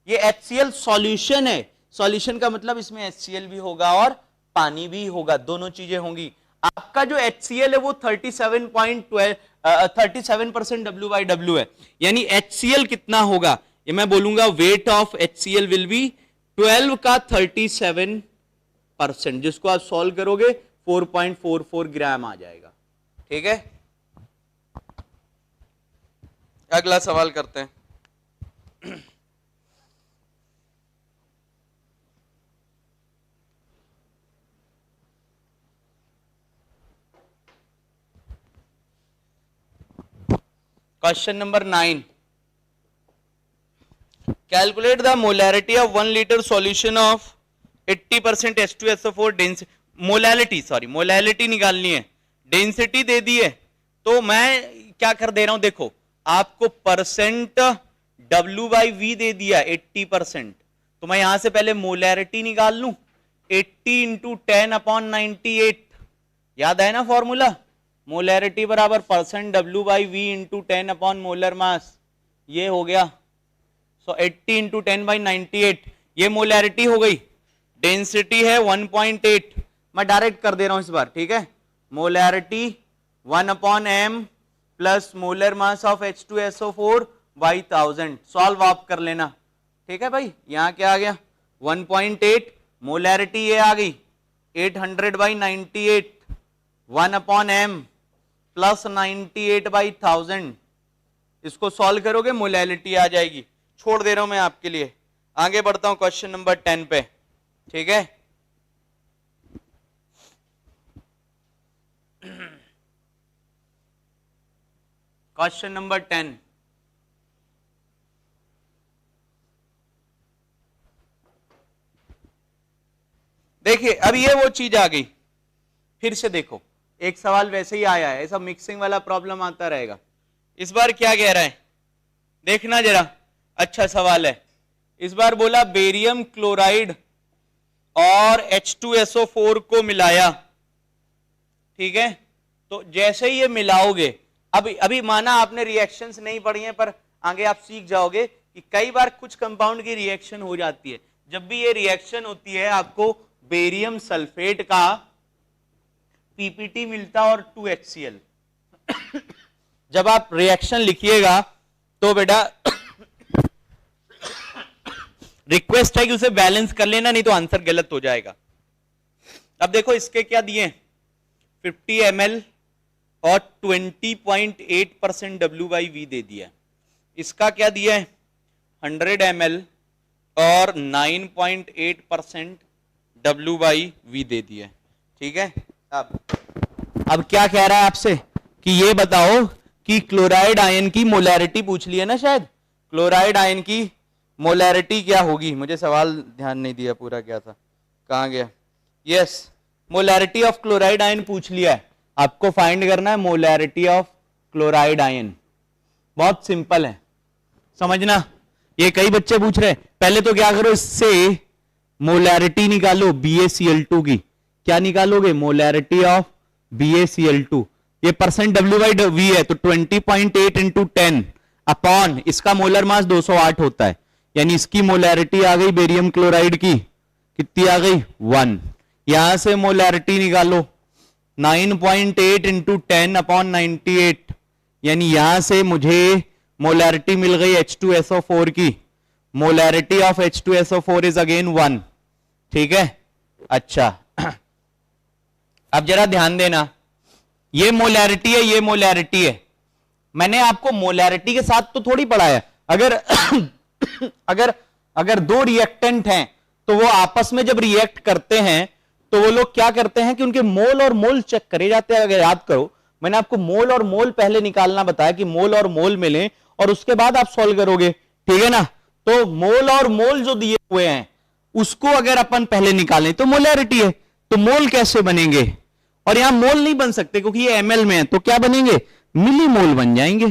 ये HCl solution है, सॉल्यूशन का मतलब इसमें HCl भी होगा और पानी भी होगा, दोनों चीजें होंगी। आपका जो HCl है वो 37% W/W है, यानी HCl कितना होगा, ये मैं बोलूंगा wait of HCl will be 12 का 37%, जिसको आप सॉल्व करोगे 4.44 ग्राम आ जाएगा। ठीक है, अगला सवाल करते हैं। Question number 9, calculate the molarity of 1 litre solution of 80% H2SO4 density, molality निकालनी है, डेंसिटी दे दी है, तो मैं क्या कर दे रहा हूं, देखो आपको परसेंट W/V दे दिया 80%, तो मैं यहां से पहले मोलैरिटी निकाल लूं, 80 इंटू 10/98, याद है ना फॉर्मूला, मोलैरिटी बराबर percent W/V into 10 upon molar mass, ये हो गया। सो 80 इंटू 10/98, ये मोलैरिटी हो गई, डेंसिटी है 1.8, मैं डायरेक्ट कर दे रहा हूं इस बार, ठीक है, molarity 1/m plus molar mass of H2SO4 by 1000, solve आप कर लेना। ठीक है भाई, यहां क्या आ गया 1.8, मोलैरिटी ये आ गई 800/98, 1/m प्लस 98/1000, इसको सॉल्व करोगे मोलैलिटी आ जाएगी। छोड़ दे रहा हूं मैं आपके लिए, आगे बढ़ता हूं क्वेश्चन नंबर 10 पे। ठीक है, क्वेश्चन नंबर 10, देखिए अब ये वो चीज आ गई, फिर से देखो एक सवाल वैसे ही आया है, ऐसा मिक्सिंग वाला प्रॉब्लम आता रहेगा। इस बार क्या कह रहा है, देखना जरा, अच्छा सवाल है। इस बार बोला बेरियम क्लोराइड और H2SO4 को मिलाया, ठीक है, तो जैसे ही ये मिलाओगे, अभी माना आपने रिएक्शंस नहीं पढ़ी हैं, पर आगे आप सीख जाओगे कि कई बार कुछ कंपाउंड की रिएक्शन हो जाती है। जब भी ये रिएक्शन होती है, आपको बेरियम सल्फेट का PPT मिलता और 2HCl। जब आप रिएक्शन लिखिएगा तो बेटा रिक्वेस्ट है कि उसे बैलेंस कर लेना, नहीं तो आंसर गलत हो जाएगा। अब देखो इसके क्या दिए, 50 ml और 20.8% W/V दे दिया। इसका क्या दिया है, 100 ml और 9.8% W/V दे दिया। ठीक है, अब क्या कह रहा है आपसे कि ये बताओ कि क्लोराइड आयन की मोलैरिटी पूछ लिया ना, शायद क्लोराइड आयन की मोलैरिटी क्या होगी। मुझे सवाल ध्यान नहीं दिया पूरा क्या था, कहां गया, yes, molarity of chloride ion पूछ लिया है, आपको फाइंड करना है मोलैरिटी ऑफ क्लोराइड आयन। बहुत सिंपल है, समझना, ये कई बच्चे पूछ रहे हैं। पहले तो क्या करो, इससे मोलैरिटी निकालो BaCl2 की, क्या निकालोगे, मोलैरिटी ऑफ BaCl2, ये परसेंट W/V है, तो 20.8 इंटू 10 अपॉन इसका मोलर मास 208 होता है, यानी इसकी मोलैरिटी आ गई बेरियम क्लोराइड की, कितनी आ गई 1। यहां से मोलैरिटी निकालो 9.8 इंटू 10 अपॉन 98, यानी यहां से मुझे मोलैरिटी मिल गई H2SO4 की, molarity of H2SO4 is again 1। ठीक है, अच्छा अब जरा ध्यान देना, ये मोलैरिटी है, ये मोलैरिटी है, मैंने आपको मोलैरिटी के साथ तो थोड़ी पढ़ाया। अगर दो रिएक्टेंट हैं तो वो आपस में जब रिएक्ट करते हैं तो वो लोग क्या करते हैं कि उनके मोल और मोल चेक करे जाते हैं। अगर याद करो, मैंने आपको मोल और मोल पहले निकालना बताया कि मोल और मोल मिले और उसके बाद आप सॉल्व करोगे, ठीक है ना। तो मोल और मोल जो दिए हुए हैं उसको अगर अपन पहले निकालें तो मोलैरिटी है, तो मोल कैसे बनेंगे, और यहां मोल नहीं बन सकते क्योंकि ये ml में है, तो क्या बनेंगे, मिलीमोल बन जाएंगे,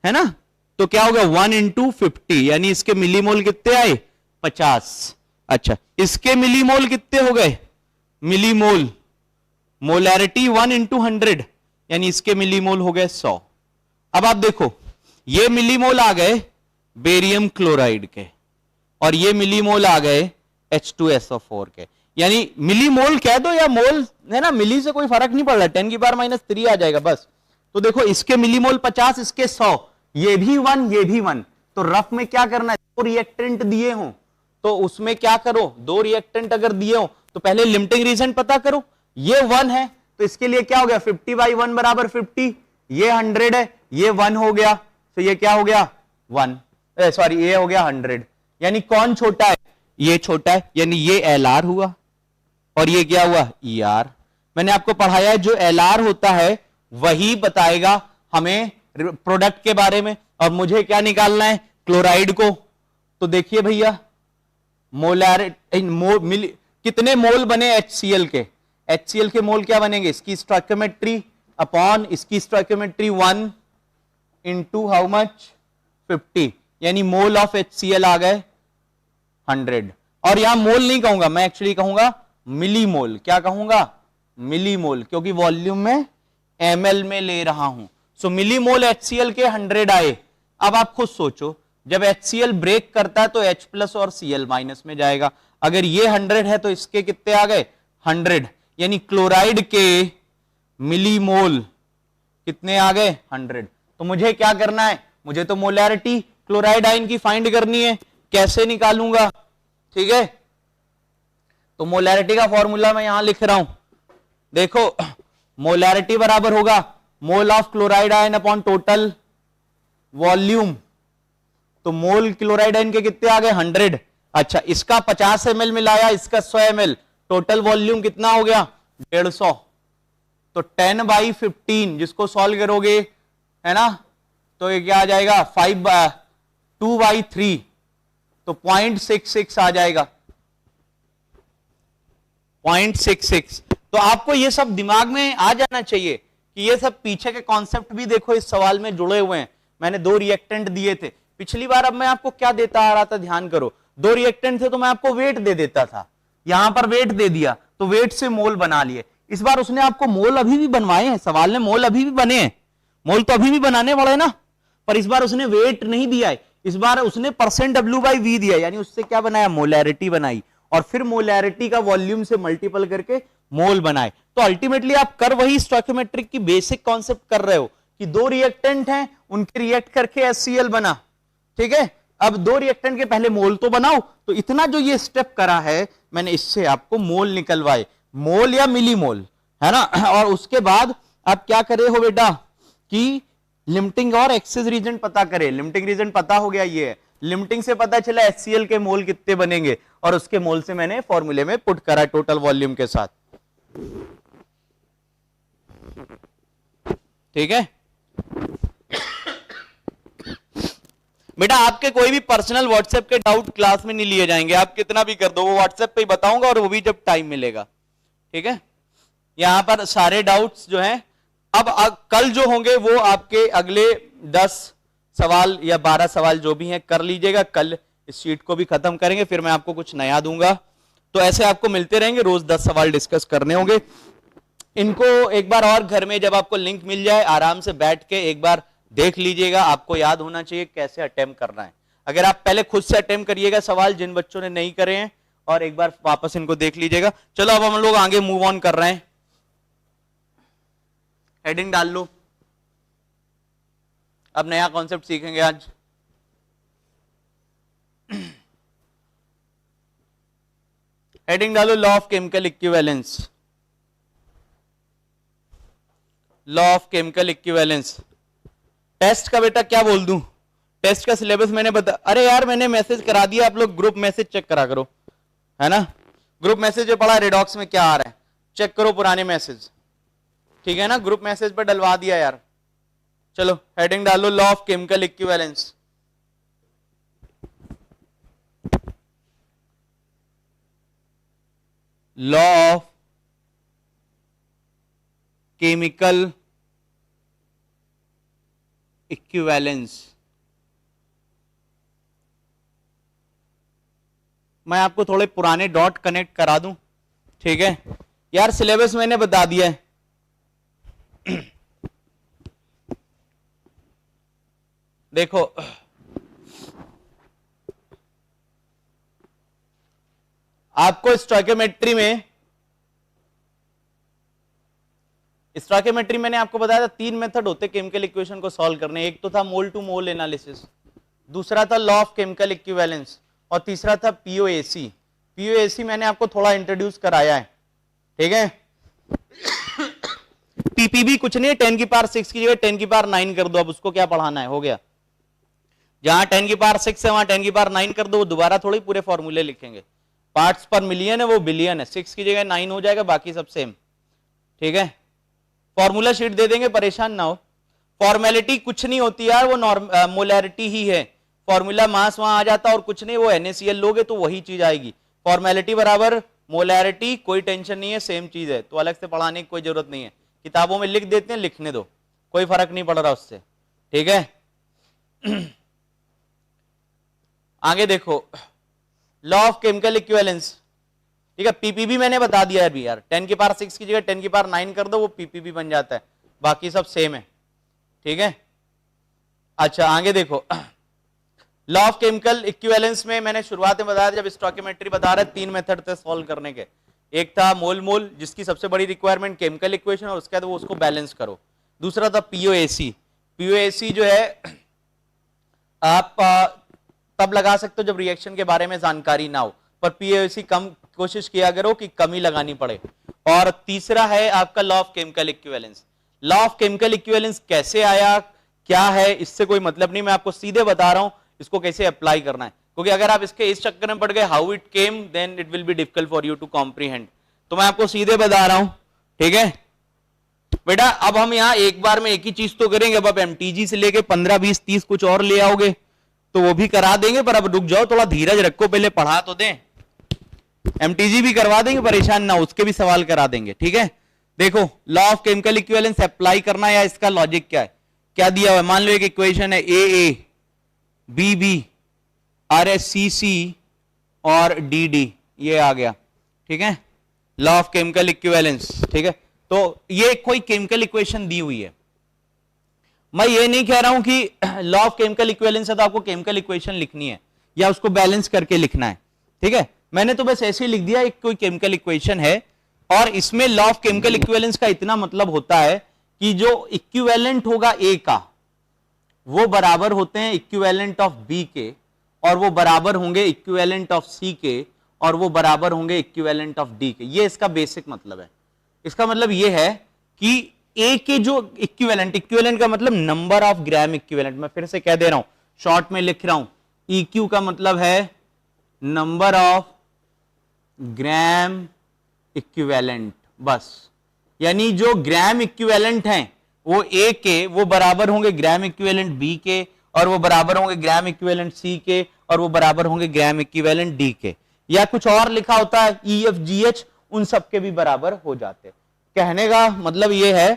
है ना। तो क्या होगा 1 इंटू 50, यानी इसके मिलीमोल कितने आए 50। अच्छा, इसके मिलीमोल कितने हो गए, मिलीमोल, मोलैरिटी 1 इंटू 100, यानी इसके मिलीमोल हो गए 100। अब आप देखो, ये मिलीमोल आ गए बेरियम क्लोराइड के और ये मिलीमोल आ गए H2SO4 के, यानी मिली मोल कह दो या मोल है ना, मिली से कोई फर्क नहीं पड़ रहा, 10 की पावर -3 आ जाएगा बस। तो देखो इसके मिली मोल 50, इसके 100, ये भी 1 ये भी 1, तो रफ में क्या करना है, दो रिएक्टेंट दिए हो तो उसमें क्या करो, दो रिएक्टेंट अगर दिए हो तो पहले लिमिटिंग रीजन पता करो। ये 1 है तो इसके लिए क्या हो गया, 50/1 बराबर 50, ये 100 है, ये 1 हो गया, तो ये क्या हो गया 1, सॉरी ये हो गया 100। यानी कौन छोटा है, ये छोटा है, यानी ये LR हुआ और ये क्या हुआ ER। मैंने आपको पढ़ाया है जो LR होता है वही बताएगा हमें प्रोडक्ट के बारे में। और मुझे क्या निकालना है, क्लोराइड को। तो देखिए भैया मोलैरिटी कितने मोल बने HCl के, HCl के मोल क्या बनेंगे, इसकी स्टोइकियोमेट्री अपॉन इसकी स्टोइकियोमेट्री 1 इंटू हाउ मच 50, यानी मोल ऑफ HCl आ गए 100। और यहां मोल नहीं कहूंगा मैं, एक्चुअली कहूंगा मिली मोल। क्या कहूंगा, मिली मोल, क्योंकि वॉल्यूम में ml में ले रहा हूं। सो मिली मोल HCl के 100 आए। अब आप खुद सोचो जब HCl ब्रेक करता है तो H प्लस और Cl माइनस में जाएगा। अगर ये 100 है तो इसके कितने आ गए 100, यानी क्लोराइड के मिली मोल कितने आ गए 100। तो मुझे क्या करना है, मुझे तो मोलैरिटी क्लोराइड आयन की फाइंड करनी है। कैसे निकालूंगा, ठीक है, तो मोलैरिटी का फॉर्मूला मैं यहां लिख रहा हूं। देखो मोलैरिटी बराबर होगा mole of chloride ion upon total volume. तो मोल क्लोराइड आयन के कितने आ गए 100। अच्छा इसका 50 ml मिलाया, इसका 100 ml, टोटल वॉल्यूम कितना हो गया 150। तो 10/15 जिसको सॉल्व करोगे है ना, तो ये क्या आ जाएगा 2/3, तो 0.66 आ जाएगा 0.66। तो आपको ये सब दिमाग में आ जाना चाहिए कि ये सब पीछे के कॉन्सेप्ट भी देखो इस सवाल में जुड़े हुए हैं। मैंने दो रिएक्टेंट दिए थे पिछली बार, अब मैं आपको क्या देता आ रहा था, ध्यान करो, दो रिएक्टेंट थे तो मैं आपको वेट दे देता था, यहां पर वेट दे दिया तो वेट से मोल बना लिए। इस बार उसने आपको मोल अभी भी बनवाए हैं, सवाल में मोल अभी भी बने हैं, मोल तो अभी भी बनाने वाले ना, पर इस बार उसने वेट नहीं दिया है, इस बार उसने %W/V दिया, यानी उससे क्या बनाया मोलैरिटी बनाई, और फिर मोलैरिटी का वॉल्यूम से मल्टीपल करके मोल बनाए। तो अल्टीमेटली आप कर वही स्टोइकियोमेट्रिक की बेसिक कॉन्सेप्ट कर रहे हो कि दो रिएक्टेंट हैं उनके रिएक्ट करके HCl बना, ठीक है। अब दो रिएक्टेंट के पहले मोल तो बनाओ, तो इतना जो ये स्टेप करा है मैंने, इससे आपको मोल निकलवाए, मोल या मिली मोल, है ना। और उसके बाद आप क्या करे हो बेटा कि लिमिटिंग और एक्सेस रीजन पता करें। लिमिटिंग रीजन पता हो गया, ये है लिमिटिंग से पता चला HCl के मोल कितने बनेंगे, और उसके मोल से मैंने फॉर्मूले में पुट करा टोटल वॉल्यूम के साथ, ठीक है। बेटा आपके कोई भी पर्सनल व्हाट्सएप के डाउट क्लास में नहीं लिए जाएंगे, आप कितना भी कर दो, वो व्हाट्सएप पे ही बताऊंगा और वो भी जब टाइम मिलेगा, ठीक है। यहां पर सारे डाउट्स जो हैं अब कल जो होंगे वो आपके अगले 10 सवाल या 12 सवाल जो भी हैं कर लीजिएगा, कल इस शीट को भी खत्म करेंगे, फिर मैं आपको कुछ नया दूंगा। तो ऐसे आपको मिलते रहेंगे, रोज 10 सवाल डिस्कस करने होंगे। इनको एक बार और घर में जब आपको लिंक मिल जाए आराम से बैठ के एक बार देख लीजिएगा, आपको याद होना चाहिए कैसे अटेम्प्ट करना है। अगर आप पहले खुद से अटेम्प्ट करिएगा सवाल जिन बच्चों ने नहीं करे हैं, और एक बार वापस इनको देख लीजिएगा। चलो अब हम लोग आगे मूव ऑन कर रहे हैं, हेडिंग डाल लो। अब नया कॉन्सेप्ट सीखेंगे आज। हेडिंग डालो law of chemical equivalence, law of chemical equivalence. Test का बेटा क्या बोल दूं, टेस्ट का सिलेबस मैंने बता, अरे यार मैंने मैसेज करा दिया, आप लोग ग्रुप मैसेज चेक करा करो, है ना। ग्रुप मैसेज जो पढ़ा रेडॉक्स में क्या आ रहा है चेक करो, पुराने मैसेज, ठीक है ना, ग्रुप मैसेज पर डलवा दिया यार। चलो हेडिंग डालो law of chemical equivalence. Law of chemical equivalence. मैं आपको थोड़े पुराने डॉट कनेक्ट करा दूं, ठीक है यार, सिलेबस मैंने बता दिया है। देखो आपको स्टोइकियोमेट्री मैंने आपको बताया था 3 मेथड होते केमिकल इक्वेशन को सॉल्व करने। एक तो था मोल टू मोल एनालिसिस, दूसरा था लॉ ऑफ केमिकल इक्विवेलेंस और तीसरा था पीओएसी। पीओएसी मैंने आपको थोड़ा इंट्रोड्यूस कराया है, ठीक है। पीपीबी कुछ नहीं है, 10 की पावर 6 की जगह 10 की पावर 9 कर दो, अब उसको क्या पढ़ाना है, हो गया। जहां 10 की पावर 6 है वहां 10 की पावर 9 कर दो, वो दोबारा थोड़ी पूरे फॉर्मूले लिखेंगे। पार्ट्स पर मिलियन है, वो बिलियन है, 6 की जगह 9 हो जाएगा, बाकी सब सेम, ठीक है। फॉर्मूला शीट दे देंगे, परेशान ना हो। फॉर्मेलिटी कुछ नहीं होती यार, वो मोलैरिटी ही है। फॉर्मूला मास वहां आ जाता और कुछ नहीं, वो NaCl लोगे तो वही चीज आएगी। फॉर्मेलिटी बराबर मोलैरिटी, कोई टेंशन नहीं है, सेम चीज है, तो अलग से पढ़ाने की कोई जरूरत नहीं है। किताबों में लिख देते हैं, लिखने दो, कोई फर्क नहीं पड़ रहा उससे, ठीक है। आगे देखो, लॉ ऑफ केमिकल इक्विवेलेंस, ठीक है। पीपीबी मैंने बता दिया अभी यार, 10 की पावर 6 की जगह 10 की पावर 9 कर दो, वो पीपीबी बन जाता है, बाकी सब सेम है, ठीक है। अच्छा आगे देखो, लॉ ऑफ केमिकल इक्विवेलेंस में मैंने शुरुआत में बताया, जब स्टोइकियोमेट्री बता रहे 3 मेथड थे सॉल्व करने के। एक था मोल मोल, जिसकी सबसे बड़ी रिक्वायरमेंट केमिकल इक्वेशन और उसके बाद वो उसको बैलेंस करो। दूसरा था पीओएसी। पीओएसी जो है आप तब लगा सकते हो जब रिएक्शन के बारे में जानकारी ना हो, पर पीओएसी कम कोशिश किया करो कि कम ही लगानी पड़े। और तीसरा है आपका law of chemical equivalence. Law of chemical equivalence कैसे आया, क्या है, इससे कोई मतलब नहीं, मैं आपको सीधे बता रहा हूं इसको कैसे अप्लाई करना है, क्योंकि अगर आप इसके इस चक्कर में पड़ गए how it came, then it will be difficult for you to comprehend. तो मैं आपको सीधे बता रहा हूं, ठीक है बेटा। अब हम यहां एक बार में एक ही चीज तो करेंगे, अब आप एमटीजी से लेके 15 20 30 कुछ और ले आओगे तो वो भी करा देंगे, पर अब रुक जाओ, थोड़ा धीरज रखो, पहले पढ़ा तो दें। एमटीजी भी करवा देंगे, परेशान ना, उसके भी सवाल करा देंगे, ठीक है। देखो law of chemical equivalence apply करना है, या इसका लॉजिक क्या है, क्या दिया हुआ है। मान लो एक इक्वेशन है AA BB RSCC और DD, ये आ गया, ठीक है, लॉ ऑफ केमिकल इक्विवेलेंस, ठीक है। तो ये कोई केमिकल इक्वेशन दी हुई है, मैं ये नहीं कह रहा हूं कि लॉ ऑफ केमिकल इक्विवेलेंस है तो आपको केमिकल इक्वेशन लिखनी है या उसको बैलेंस करके लिखना है, ठीक है। मैंने तो बस ऐसे ही लिख दिया, एक कोई केमिकल इक्वेशन है, और इसमें लॉ ऑफ केमिकल इक्विवेलेंस का इतना मतलब होता है कि जो इक्विवेलेंट होगा A का वो बराबर होते हैं इक्विवेलेंट ऑफ B के, और वो बराबर होंगे इक्विवेलेंट ऑफ C के, और वो बराबर होंगे इक्विवेलेंट ऑफ D के। ये इसका बेसिक मतलब है। इसका मतलब ये है कि A के जो इक्विवेलेंट का मतलब नंबर ऑफ ग्राम इक्विवेलेंट, मैं फिर से कह दे रहा हूं, शॉर्ट में लिख रहा हूं, EQ का मतलब है नंबर ऑफ ग्राम इक्विवेलेंट, बस। यानी जो ग्राम इक्विवेलेंट हैं वो A के वो बराबर होंगे ग्राम इक्विवेलेंट B के, और वो बराबर होंगे ग्राम इक्विवेलेंट C के, और वो बराबर होंगे ग्राम इक्विवेलेंट D के। या कुछ और लिखा होता है EFGH, उन सब के भी बराबर हो जाते। कहने का मतलब ये है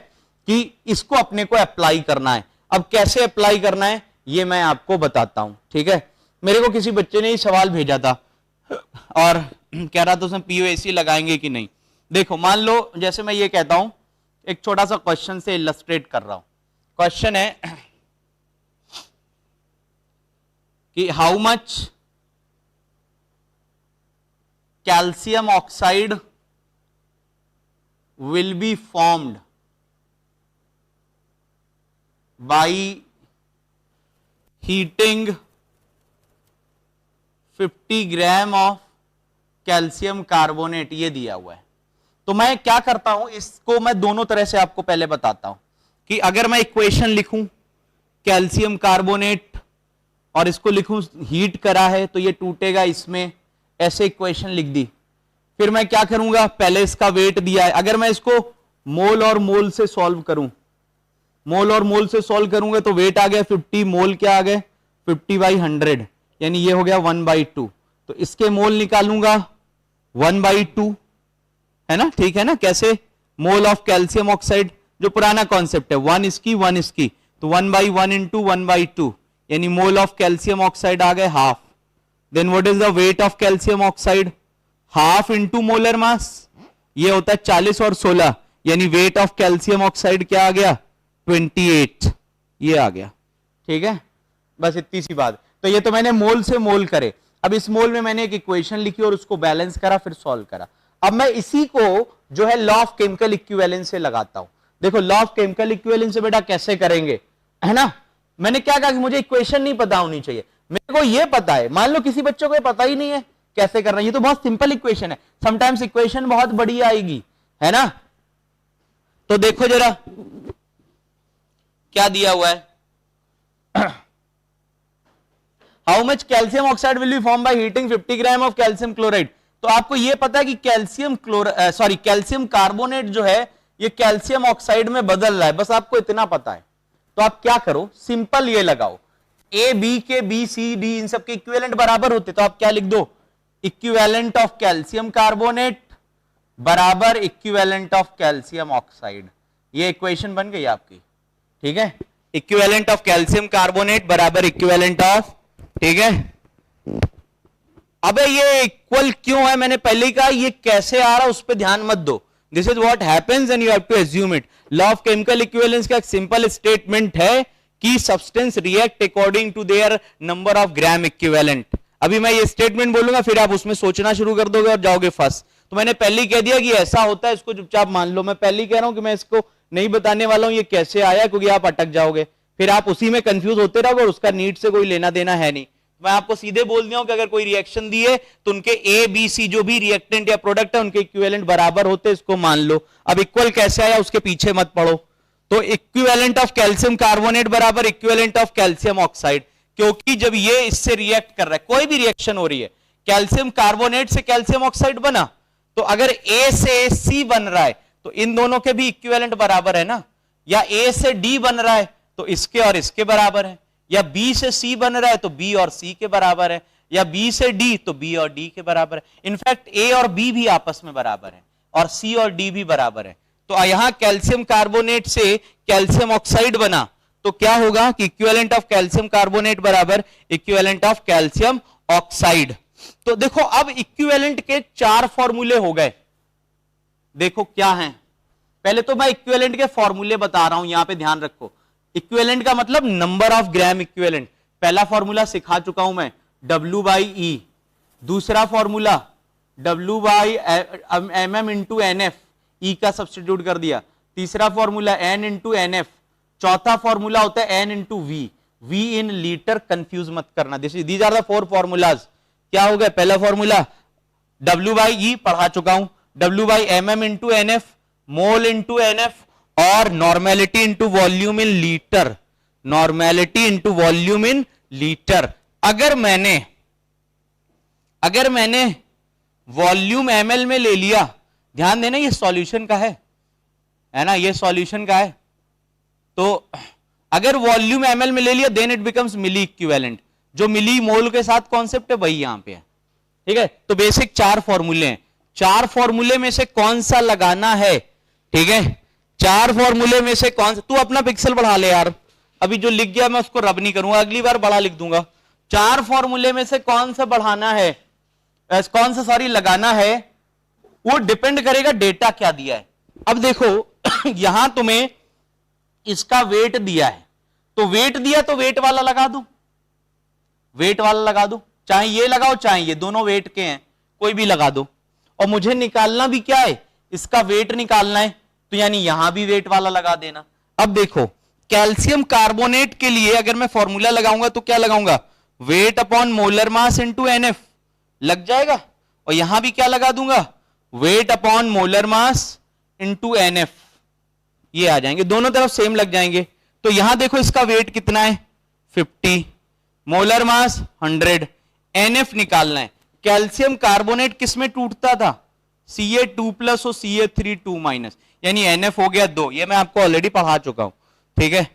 कि इसको अपने को अप्लाई करना है। अब कैसे अप्लाई करना है ये मैं आपको बताता हूं, ठीक है। मेरे को किसी बच्चे ने ही सवाल भेजा था और कह रहा था उसमें पीओएसी लगाएंगे कि नहीं। देखो मान लो जैसे मैं ये कहता हूं, एक छोटा सा क्वेश्चन से इलस्ट्रेट कर रहा हूं। क्वेश्चन है कि how much calcium oxide will be formed by heating 50 gram of calcium carbonate, ये दिया हुआ है। तो मैं क्या करता हूं, इसको मैं दोनों तरह से आपको पहले बताता हूं कि अगर मैं इक्वेशन लिखूं कैल्शियम कार्बोनेट और इसको लिखूं हीट करा है तो ये टूटेगा इसमें, ऐसे इक्वेशन लिख दी। फिर मैं क्या करूंगा, पहले इसका वेट दिया है, अगर मैं इसको मोल और मोल से सॉल्व करूं, मोल और मोल से सॉल्व करूंगा तो वेट आ गया 50, मोल क्या आ गए 50/100, यानी ये हो गया 1/2। तो इसके मोल निकालूंगा 1/2, है ना, ठीक है ना। कैसे, मोल ऑफ कैल्शियम ऑक्साइड, जो पुराना कॉन्सेप्ट है, 1 इसकी 1 इसकी, तो 1/1 इंटू 1/2, यानी मोल ऑफ कैल्शियम ऑक्साइड आ गए half. Then what is the weight of calcium oxide, half into molar mass, ये होता है 40 और 16, यानी वेट ऑफ कैल्शियम ऑक्साइड क्या आ गया 28, ये आ गया, ठीक है। बस इतनी सी बात। तो ये तो मैंने मोल से मोल करे। अब इस मोल में मैंने एक इक्वेशन लिखी और उसको बैलेंस करा, फिर सॉल्व करा। अब मैं इसी को जो है लॉ ऑफ केमिकल इक्विवेलेंस से लगाता हूं। देखो लॉ ऑफ केमिकल इक्विवेलेंस से बेटा कैसे करेंगे, है ना। मैंने क्या कहा कि मुझे इक्वेशन नहीं पता होनी चाहिए, मेरे को ये पता है। मान लो किसी बच्चों को ये पता ही नहीं है कैसे करना, ये तो बहुत सिंपल इक्वेशन है। समटाइम्स इक्वेशन बहुत बड़ी आएगी, है ना। तो देखो जरा क्या दिया हुआ है, how much calcium oxide will be form by heating 50 gram of calcium chloride. तो आपको यह पता है कि कैल्शियम कार्बोनेट जो है ये कैल्शियम ऑक्साइड में बदल रहा है, बस आपको इतना पता है। तो आप क्या करो, सिंपल ये लगाओ, ए बी के बी सी डी इन सबके इक्विवेलेंट बराबर होते, तो आप क्या लिख दो, इक्विवेलेंट ऑफ कैल्शियम कार्बोनेट बराबर इक्विवेलेंट ऑफ कैल्शियम ऑक्साइड। ये इक्वेशन बन गई आपकी, ठीक है। इक्विवेलेंट ऑफ कैल्शियम कार्बोनेट बराबर इक्विवेलेंट ऑफ, ठीक है। अबे ये इक्वल क्यों है, मैंने पहले ही कहा ये कैसे आ रहा उस पर ध्यान मत दो। This is what happens and you have to assume it. Law of chemical equivalence का एक सिंपल स्टेटमेंट है कि substance react according to their number of gram equivalent. अभी मैं ये स्टेटमेंट बोलूंगा, फिर आप उसमें सोचना शुरू कर दोगे और जाओगे फंस। तो मैंने पहले ही कह दिया कि ऐसा होता है, इसको चुपचाप मान लो। मैं पहले ही कह रहा हूं कि मैं इसको नहीं बताने वाला हूं ये कैसे आया, क्योंकि आप अटक जाओगे, फिर आप उसी में कंफ्यूज होते रहोगे और उसका नीड से कोई लेना देना है नहीं। मैं आपको सीधे बोल दिया हूं कि अगर कोई रिएक्शन दी है तो उनके ए बी सी जो भी रिएक्टेंट या प्रोडक्ट है उनके इक्विवेलेंट बराबर होते, इसको मान लो। अब इक्वल कैसे आया उसके पीछे मत पड़ो। तो इक्विवेलेंट ऑफ कैल्शियम कार्बोनेट बराबर इक्विवेलेंट ऑफ कैल्शियम ऑक्साइड, क्योंकि जब ये इससे रिएक्ट कर रहा है, कोई भी रिएक्शन हो रही है, कैल्शियम कार्बोनेट से कैल्शियम ऑक्साइड बना, तो अगर ए से सी बन रहा है तो इन दोनों के भी इक्विवेलेंट बराबर है ना। या ए से डी बन रहा है तो इसके और इसके बराबर है, या बी से सी बन रहा है तो बी और सी के बराबर है, या बी से डी तो बी और डी के बराबर है। इनफैक्ट ए और बी भी आपस में बराबर है और सी और डी भी बराबर है। तो यहां कैल्शियम कार्बोनेट से कैल्शियम ऑक्साइड बना तो क्या होगा कि इक्विवेलेंट ऑफ कैल्शियम कार्बोनेट बराबर इक्विवेलेंट ऑफ कैल्शियम ऑक्साइड। तो देखो अब इक्विवेलेंट के 4 फॉर्मूले हो गए। देखो क्या हैं, पहले तो मैं इक्विवेलेंट के फॉर्मूले बता रहा हूं, यहां पे ध्यान रखो। इक्विवेलेंट का मतलब नंबर ऑफ ग्राम इक्विवेलेंट। पहला फॉर्मूला सिखा चुका हूं मैं, W बाई ई। दूसरा formula W by mm into NF, E का सब्स्टिट्यूट कर दिया। तीसरा फॉर्मूला N इंटू NF। चौथा फॉर्मूला होता है N into V, V in litre, confuse मत करना। These are the 4 formulas. क्या हो गया, पहला फॉर्मूला W बाई ई पढ़ा चुका हूं, W by mm into NF, mole into NF, और normality into volume in litre, normality into volume in litre. अगर मैंने वॉल्यूम ml में ले लिया, ध्यान देना ये सॉल्यूशन का है ना, ये सॉल्यूशन का है। तो अगर वॉल्यूम ml में ले लिया then it becomes milli equivalent. जो मिली मोल के साथ कॉन्सेप्ट है वही यहां पे है, ठीक है। तो बेसिक 4 फॉर्मूले हैं, 4 फॉर्मूले में से कौन सा लगाना है, ठीक है। 4 फॉर्मूले में से कौन सा, तू अपना पिक्सल बढ़ा ले यार, अभी जो लिख गया मैं उसको रब नहीं करूंगा, अगली बार बड़ा लिख दूंगा। 4 फॉर्मूले में से कौन सा बढ़ाना है, कौन सा सॉरी लगाना है, वो डिपेंड करेगा डेटा क्या दिया है। अब देखो यहां तुम्हें इसका वेट दिया है, तो वेट दिया तो वेट वाला लगा दो, वेट वाला लगा दो, चाहे ये लगाओ चाहे ये, दोनों वेट के हैं, कोई भी लगा दो। और मुझे निकालना भी क्या है, इसका वेट निकालना है, तो यानी यहां भी वेट वाला लगा देना। अब देखो कैल्शियम कार्बोनेट के लिए अगर मैं फॉर्मूला लगाऊंगा तो क्या लगाऊंगा, weight upon molar mass into NF लग जाएगा, और यहां भी क्या लगा दूंगा, weight upon molar mass into NF, ये आ जाएंगे, दोनों तरफ सेम लग जाएंगे। तो यहां देखो इसका वेट कितना है 50, मोलर मास 100, NF निकालना है। कैल्शियम कार्बोनेट किस में टूटता था, Ca2 प्लस और Ca3 2 माइनस, यानी NF हो गया 2, ये मैं आपको ऑलरेडी पढ़ा चुका हूं, ठीक है।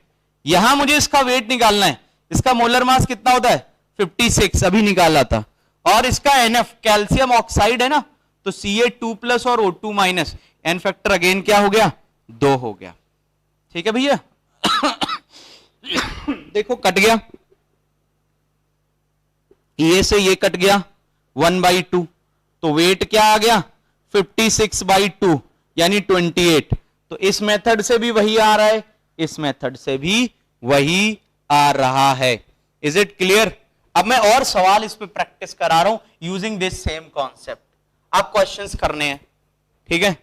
यहां मुझे इसका वेट निकालना है, इसका मोलर मास कितना होता है 56, अभी निकाला था, और इसका NF कैल्शियम ऑक्साइड है ना, तो Ca2 प्लस और O2 minus, N factor again क्या हो गया 2 हो गया, ठीक है भैया। देखो कट गया, ये से ये कट गया 1/2, तो वेट क्या आ गया 56/2 यानी 28। तो इस मेथड से भी वही आ रहा है, इस मेथड से भी वही आ रहा है। Is it clear. अब मैं और सवाल इस पे प्रैक्टिस करा रहा हूं यूजिंग दिस सेम कॉन्सेप्ट। आप क्वेश्चंस करने हैं, ठीक है।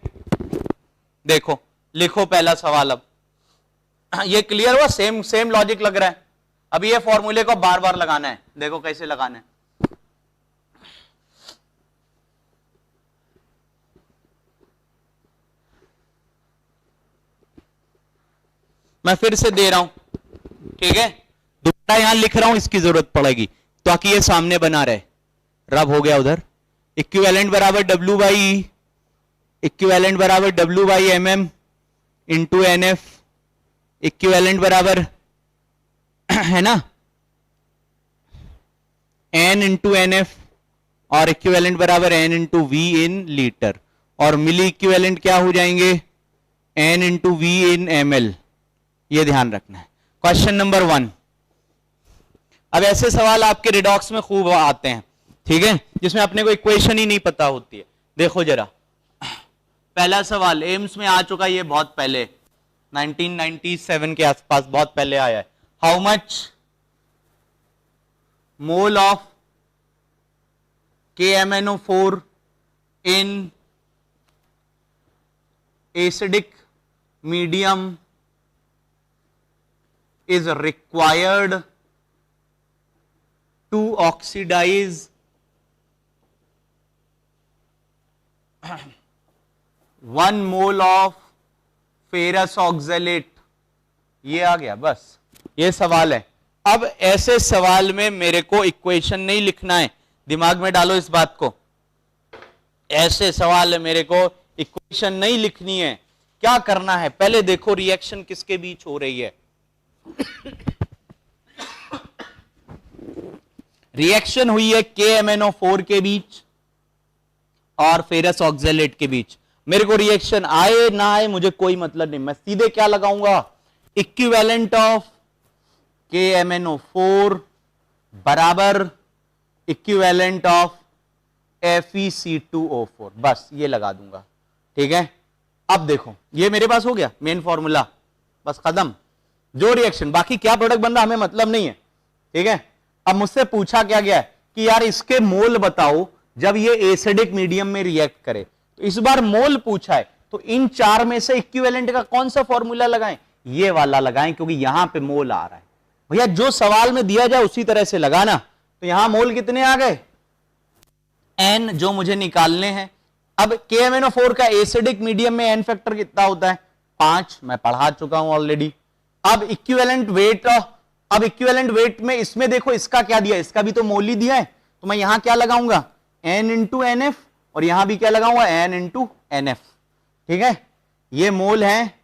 देखो लिखो पहला सवाल। अब ये क्लियर हुआ, सेम सेम लॉजिक लग रहा है। अब ये फॉर्मूले को बार बार लगाना है, देखो कैसे लगाना है। मैं फिर से दे रहा हूं, ठीक है, दोबारा यहां लिख रहा हूं, इसकी जरूरत पड़ेगी ताकि ये सामने बना रहे। रब हो गया उधर। इक्विवेलेंट बराबर W बाई E, इक्विवेलेंट बराबर W by MM into NF, equivalent बराबर है ना N इंटू NF, और इक्विवेलेंट बराबर N into V in litre, और मिली इक्विवेलेंट क्या हो जाएंगे N इंटू V इन ML। ये ध्यान रखना है। Question number 1। अब ऐसे सवाल आपके रिडॉक्स में खूब आते हैं, ठीक है, जिसमें अपने को इक्वेशन ही नहीं पता होती है। देखो जरा, पहला सवाल एम्स में आ चुका, ये बहुत पहले 1997 के आसपास बहुत पहले आया है। How much mole of KMnO4 in acidic medium is required to oxidize 1 mole of ferrous oxalate। ये आ गया, बस ये सवाल है। अब ऐसे सवाल में मेरे को इक्वेशन नहीं लिखना है, दिमाग में डालो इस बात को। ऐसे सवाल है मेरे को इक्वेशन नहीं लिखनी है। क्या करना है, पहले देखो रिएक्शन किसके बीच हो रही है। रिएक्शन हुई है KMnO4 के बीच और फेरस ऑक्सैलेट के बीच। मेरे को रिएक्शन आए ना आए मुझे कोई मतलब नहीं, मैं सीधे क्या लगाऊंगा, इक्विवेलेंट ऑफ KMnO4 बराबर इक्विवेलेंट ऑफ FeC2O4, बस ये लगा दूंगा, ठीक है। अब देखो ये मेरे पास हो गया मेन फॉर्मूला, बस खत्म। जो रिएक्शन, बाकी क्या प्रोडक्ट बन रहा हमें मतलब नहीं है, ठीक है। अब मुझसे पूछा क्या गया है कि यार इसके मोल बताओ जब ये एसिडिक मीडियम में रिएक्ट करे। तो इस बार मोल पूछा है, तो इन चार में से इक्विवेलेंट का कौन सा फॉर्मूला लगाएं, ये वाला लगाएं, क्योंकि यहां पे मोल आ रहा है। भैया जो सवाल में दिया जाए उसी तरह से लगाना। तो यहां मोल कितने आ गए, N जो मुझे निकालने हैं। अब KMnO4 का एसिडिक मीडियम में N फैक्टर कितना होता है, 5, मैं पढ़ा चुका हूं ऑलरेडी। अब इक्विवेलेंट वेट, अब इक्विवेलेंट वेट में इसमें देखो इसका क्या दिया, इसका भी तो मोल ही दिया है, तो मैं यहां क्या लगाऊंगा N इंटू NF, और यहां भी क्या लगाऊंगा N इंटू NF, ठीक है। ये मोल है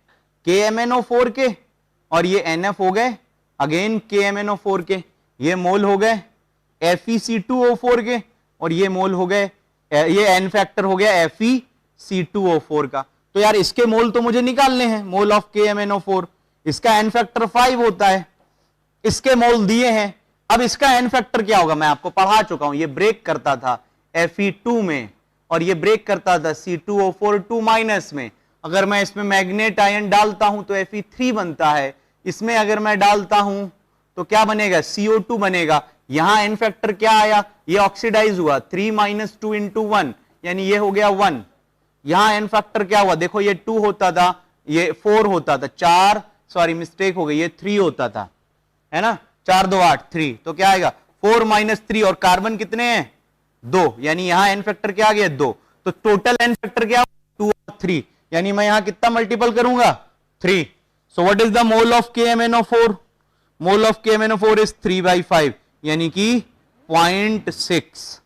KMnO4 के, और ये NF हो गए अगेन KMnO4 के, ये मोल हो गए FeC2O4 के, और ये मोल हो गए, ये N फैक्टर हो गया FeC2O4 का। तो यार इसके मोल तो मुझे निकालने हैं, मोल ऑफ KMnO4। इसका N फैक्टर 5 होता है, इसके मोल दिए हैं। अब इसका N फैक्टर क्या होगा, मैं आपको पढ़ा चुका हूं, ये ब्रेक करता था Fe2 में, और ये ब्रेक करता था C2O4 2 माइनस में। अगर मैं इसमें मैग्नेट आयन डालता हूं तो Fe3 बनता है, इसमें अगर मैं डालता हूं तो क्या बनेगा, CO2 बनेगा। यहां N फैक्टर क्या आया, ये ऑक्सीडाइज हुआ 3 माइनस 2 इंटू 1, यानी ये हो गया 1। यहां N फैक्टर क्या हुआ, देखो ये 2 होता था, ये 4 होता था, 4, सॉरी मिस्टेक हो गई, ये 3 होता था, है ना, 4 2 8 3, तो क्या आएगा 4 माइनस 3, और कार्बन कितने हैं 2, यानी यहां N फैक्टर क्या आ गया 2। तो टोटल N फैक्टर क्या 2 और 3, यानी मैं यहां कितना मल्टीपल करूंगा 3। So what is the mole of KMnO4, mole of KMnO4 is 3/5, यानी कि 0.6।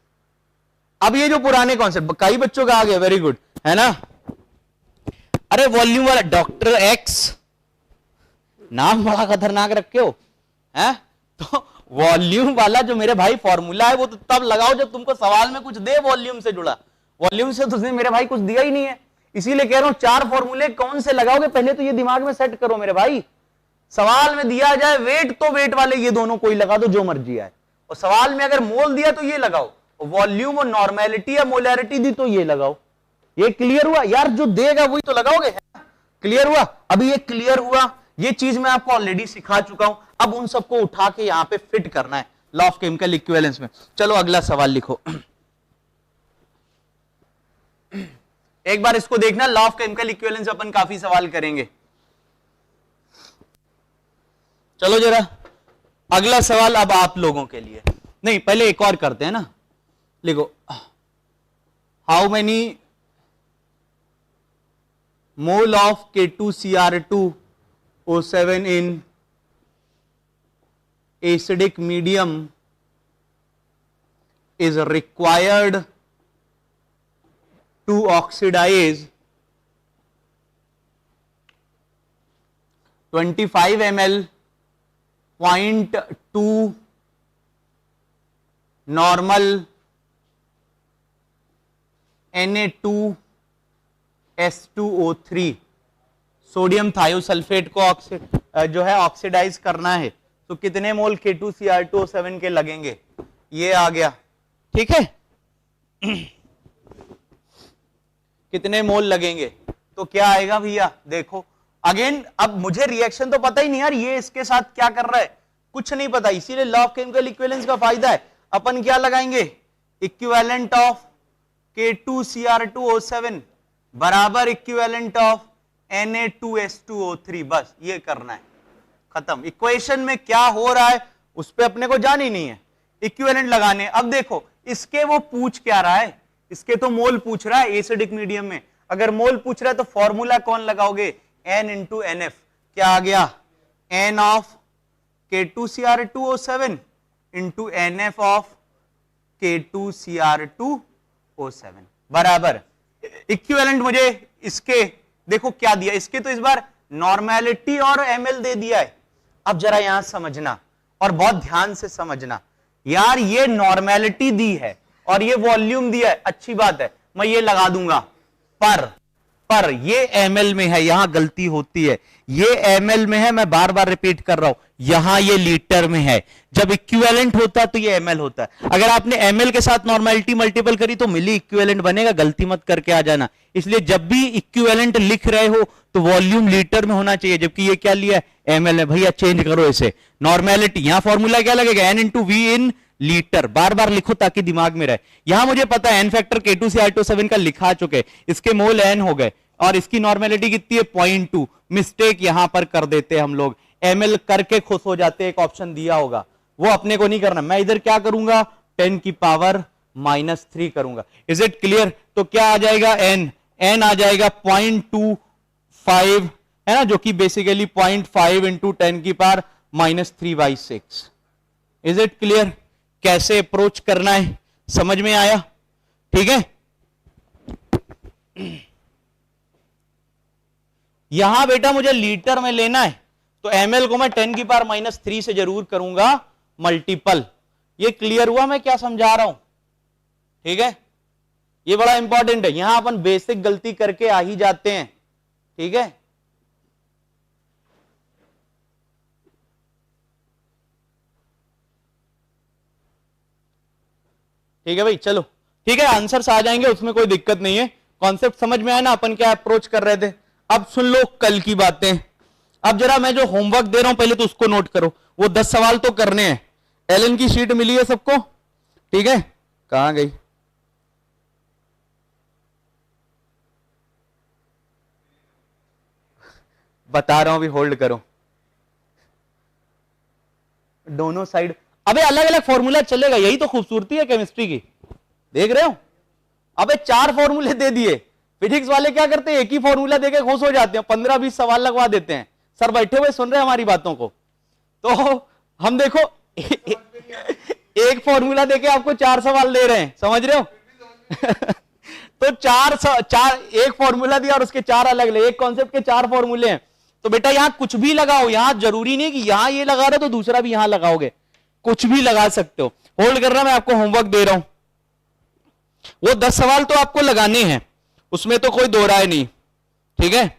अब ये जो पुराने कॉन्सेप्ट कई बच्चों का आ गया, वेरी गुड, है ना। अरे वॉल्यूम वाला डॉक्टर एक्स, नाम बड़ा खतरनाक रखे हो, है। तो वॉल्यूम वाला जो मेरे भाई फॉर्मूला है वो तो तब लगाओ जब तुमको सवाल में कुछ दे वॉल्यूम से जुड़ा। वॉल्यूम से तो तुमने मेरे भाई कुछ दिया ही नहीं है, इसीलिए कह रहा हूं 4 फॉर्मूले कौन से लगाओगे पहले तो ये दिमाग में सेट करो मेरे भाई। सवाल में दिया जाए वेट तो वेट वाले ये दोनों कोई लगा दो जो मर्जी आए, और सवाल में अगर मोल दिया तो ये लगाओ, वॉल्यूम और नॉर्मेलिटी या मोलैरिटी दी तो ये लगाओ। ये क्लियर हुआ यार, जो देगा वही तो लगाओगे, क्लियर हुआ। अभी ये क्लियर हुआ, ये चीज मैं आपको ऑलरेडी सिखा चुका हूं। अब उन सबको उठा के यहां पे फिट करना है। लॉ ऑफ केमिकल इक्विवेलेंस में। चलो अगला सवाल लिखो। एक बार इसको देखना, लॉ ऑफ केमिकल इक्विवेलेंस अपन काफी सवाल करेंगे। चलो जरा अगला सवाल अब आप लोगों के लिए, नहीं पहले एक और करते हैं ना, लिखो how many mole of K2Cr2O7 in acidic medium is required to oxidize 25 ml 0.2 normal Na2S2O3 sodium thiosulphate को जो है ऑक्सीडाइज करना है, तो कितने मोल K2Cr2O7 के लगेंगे, ये आ गया। ठीक है कितने मोल लगेंगे, तो क्या आएगा भैया, देखो अगेन अब मुझे रिएक्शन तो पता ही नहीं यार, ये इसके साथ क्या कर रहा है कुछ नहीं पता, इसीलिए लॉ ऑफ केमिकल इक्विवेलेंस का फायदा है। अपन क्या लगाएंगे, इक्विवेलेंट ऑफ K2Cr2O7 बराबर इक्विवेलेंट ऑफ Na2S2O3, बस ये करना है, खत्म। इक्वेशन में क्या हो रहा है उस पे अपने को जान ही नहीं है, इक्विवेलेंट लगाने। अब देखो इसके वो पूछ क्या रहा है, इसके तो मोल पूछ रहा है एसिडिक मीडियम में, अगर मोल पूछ रहा है तो फॉर्मूला कौन लगाओगे, N इंटू NF, क्या आ गया N of K2Cr2O7 into NF of K2Cr2O7 बराबर इक्विवेलेंट। मुझे इसके देखो क्या दिया, इसके तो इस बार नॉर्मेलिटी और ml दे दिया है। अब जरा यहां समझना और बहुत ध्यान से समझना यार, ये नॉर्मेलिटी दी है और ये वॉल्यूम दिया है, अच्छी बात है, मैं ये लगा दूंगा, पर ये ml में है, यहां गलती होती है, ये ml में है, मैं बार बार रिपीट कर रहा हूं, यहां ये लीटर में है। जब इक्विवेलेंट होता है तो ये ml होता है, अगर आपने ml के साथ नॉर्मेलिटी मल्टीपल करी तो मिली इक्विवेलेंट बनेगा, गलती मत करके आ जाना। इसलिए जब भी इक्विवेलेंट लिख रहे हो तो वॉल्यूम लीटर में होना चाहिए, जबकि ये क्या लिया है ml है, भैया चेंज करो इसे, नॉर्मेलिटी, यहां फॉर्मूला क्या लगेगा N into V in litre, बार बार लिखो ताकि दिमाग में रहे। यहां मुझे पता है एन फैक्टर K2Cr2O7 का लिखा चुके, इसके मोल n हो गए और इसकी नॉर्मेलिटी कितनी है 0.2, मिस्टेक यहां पर कर देते हैं हम लोग, ml करके खुश हो जाते हैं, एक ऑप्शन दिया होगा वो अपने को नहीं करना। मैं इधर क्या करूंगा 10 की पावर -3 करूंगा। Is it clear? तो क्या आ जाएगा n आ जाएगा 0.25 है ना, जो कि बेसिकली 0.5 इंटू 10 की पावर -3/6। Is it clear? कैसे अप्रोच करना है समझ में आया? ठीक है, यहां बेटा मुझे लीटर में लेना है तो ml को मैं 10 की पावर -3 से जरूर करूंगा मल्टीपल। ये क्लियर हुआ मैं क्या समझा रहा हूं? ठीक है, ये बड़ा इंपॉर्टेंट है, यहां अपन बेसिक गलती करके आ ही जाते हैं। ठीक है, ठीक है भाई, चलो ठीक है, आंसर्स आ जाएंगे, उसमें कोई दिक्कत नहीं है, कॉन्सेप्ट समझ में आया ना अपन क्या अप्रोच कर रहे थे। अब सुन लो कल की बातें। अब जरा मैं जो होमवर्क दे रहा हूं पहले तो उसको नोट करो, वो 10 सवाल तो करने हैं। एलन की शीट मिली है सबको? ठीक है, कहां गई? बता रहा हूं, अभी होल्ड करो। दोनों साइड अबे अलग अलग फॉर्मूला चलेगा, यही तो खूबसूरती है केमिस्ट्री की, देख रहे हो? अबे 4 फॉर्मूले दे दिए, फिजिक्स वाले क्या करते हैं एक ही फॉर्मूला देके खुश हो जाते हैं, 15-20 सवाल लगवा देते हैं। सर बैठे हुए सुन रहे हैं हमारी बातों को, तो हम देखो एक फॉर्मूला देके आपको 4 सवाल दे रहे हैं, समझ रहे हो? तो चार एक फॉर्मूला दिया और उसके 4 अलग अलग, एक कॉन्सेप्ट के 4 फॉर्मूले हैं। तो बेटा यहां कुछ भी लगाओ, यहां जरूरी नहीं कि यहां ये लगा रहे तो दूसरा भी यहां लगाओगे, कुछ भी लगा सकते हो। होल्ड करना, मैं आपको होमवर्क दे रहा हूं, वो 10 सवाल तो आपको लगाने हैं, उसमें तो कोई दो राय नहीं। ठीक है,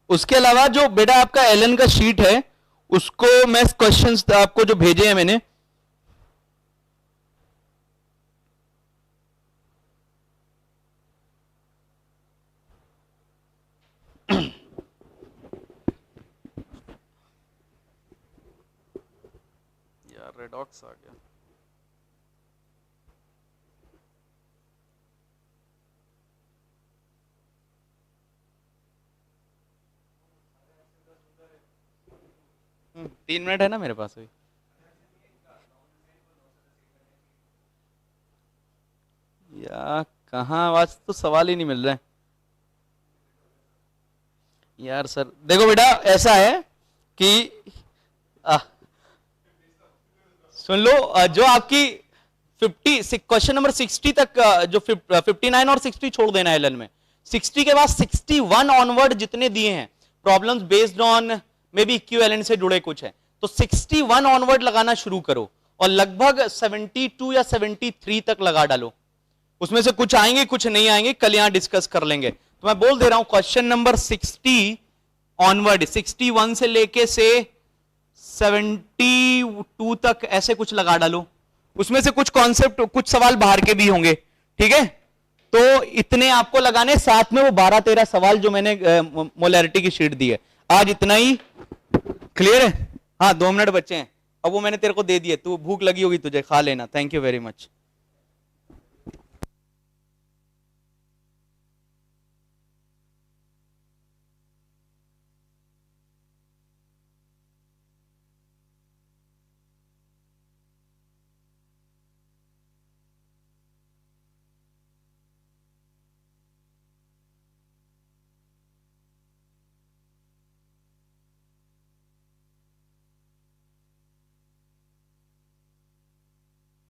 उसके अलावा जो बेटा आपका एलन का शीट है उसको मैं क्वेश्चंस आपको जो भेजे हैं मैंने, पैराडॉक्स आ गया। तीन मिनट है ना मेरे पास अभी। यार कहाँ, आवाज तो सवाल ही नहीं मिल रहा है यार। सर देखो बेटा, ऐसा है कि सुन लो, जो आपकी 50 क्वेश्चन नंबर 60 तक, जो 59 और 60 छोड़ देना है एलन में। 60 के बाद 61 ऑनवर्ड जितने दिए हैं problems based on may be equivalent से जुड़े कुछ है, तो 61 ऑनवर्ड लगाना शुरू करो और लगभग 72 या 73 तक लगा डालो। उसमें से कुछ आएंगे कुछ नहीं आएंगे, कल यहां डिस्कस कर लेंगे। तो मैं बोल दे रहा हूं क्वेश्चन नंबर 60 ऑनवर्ड, 61 से लेके से 72 तक ऐसे कुछ लगा डालो। उसमें से कुछ कॉन्सेप्ट, कुछ सवाल बाहर के भी होंगे, ठीक है। तो इतने आपको लगाने, साथ में वो 12-13 सवाल जो मैंने मोलैरिटी की शीट दी है। आज इतना ही, क्लियर है? हाँ 2 मिनट बचे हैं, अब वो मैंने तेरे को दे दिए, तू भूख लगी होगी तुझे, खा लेना। Thank you very much.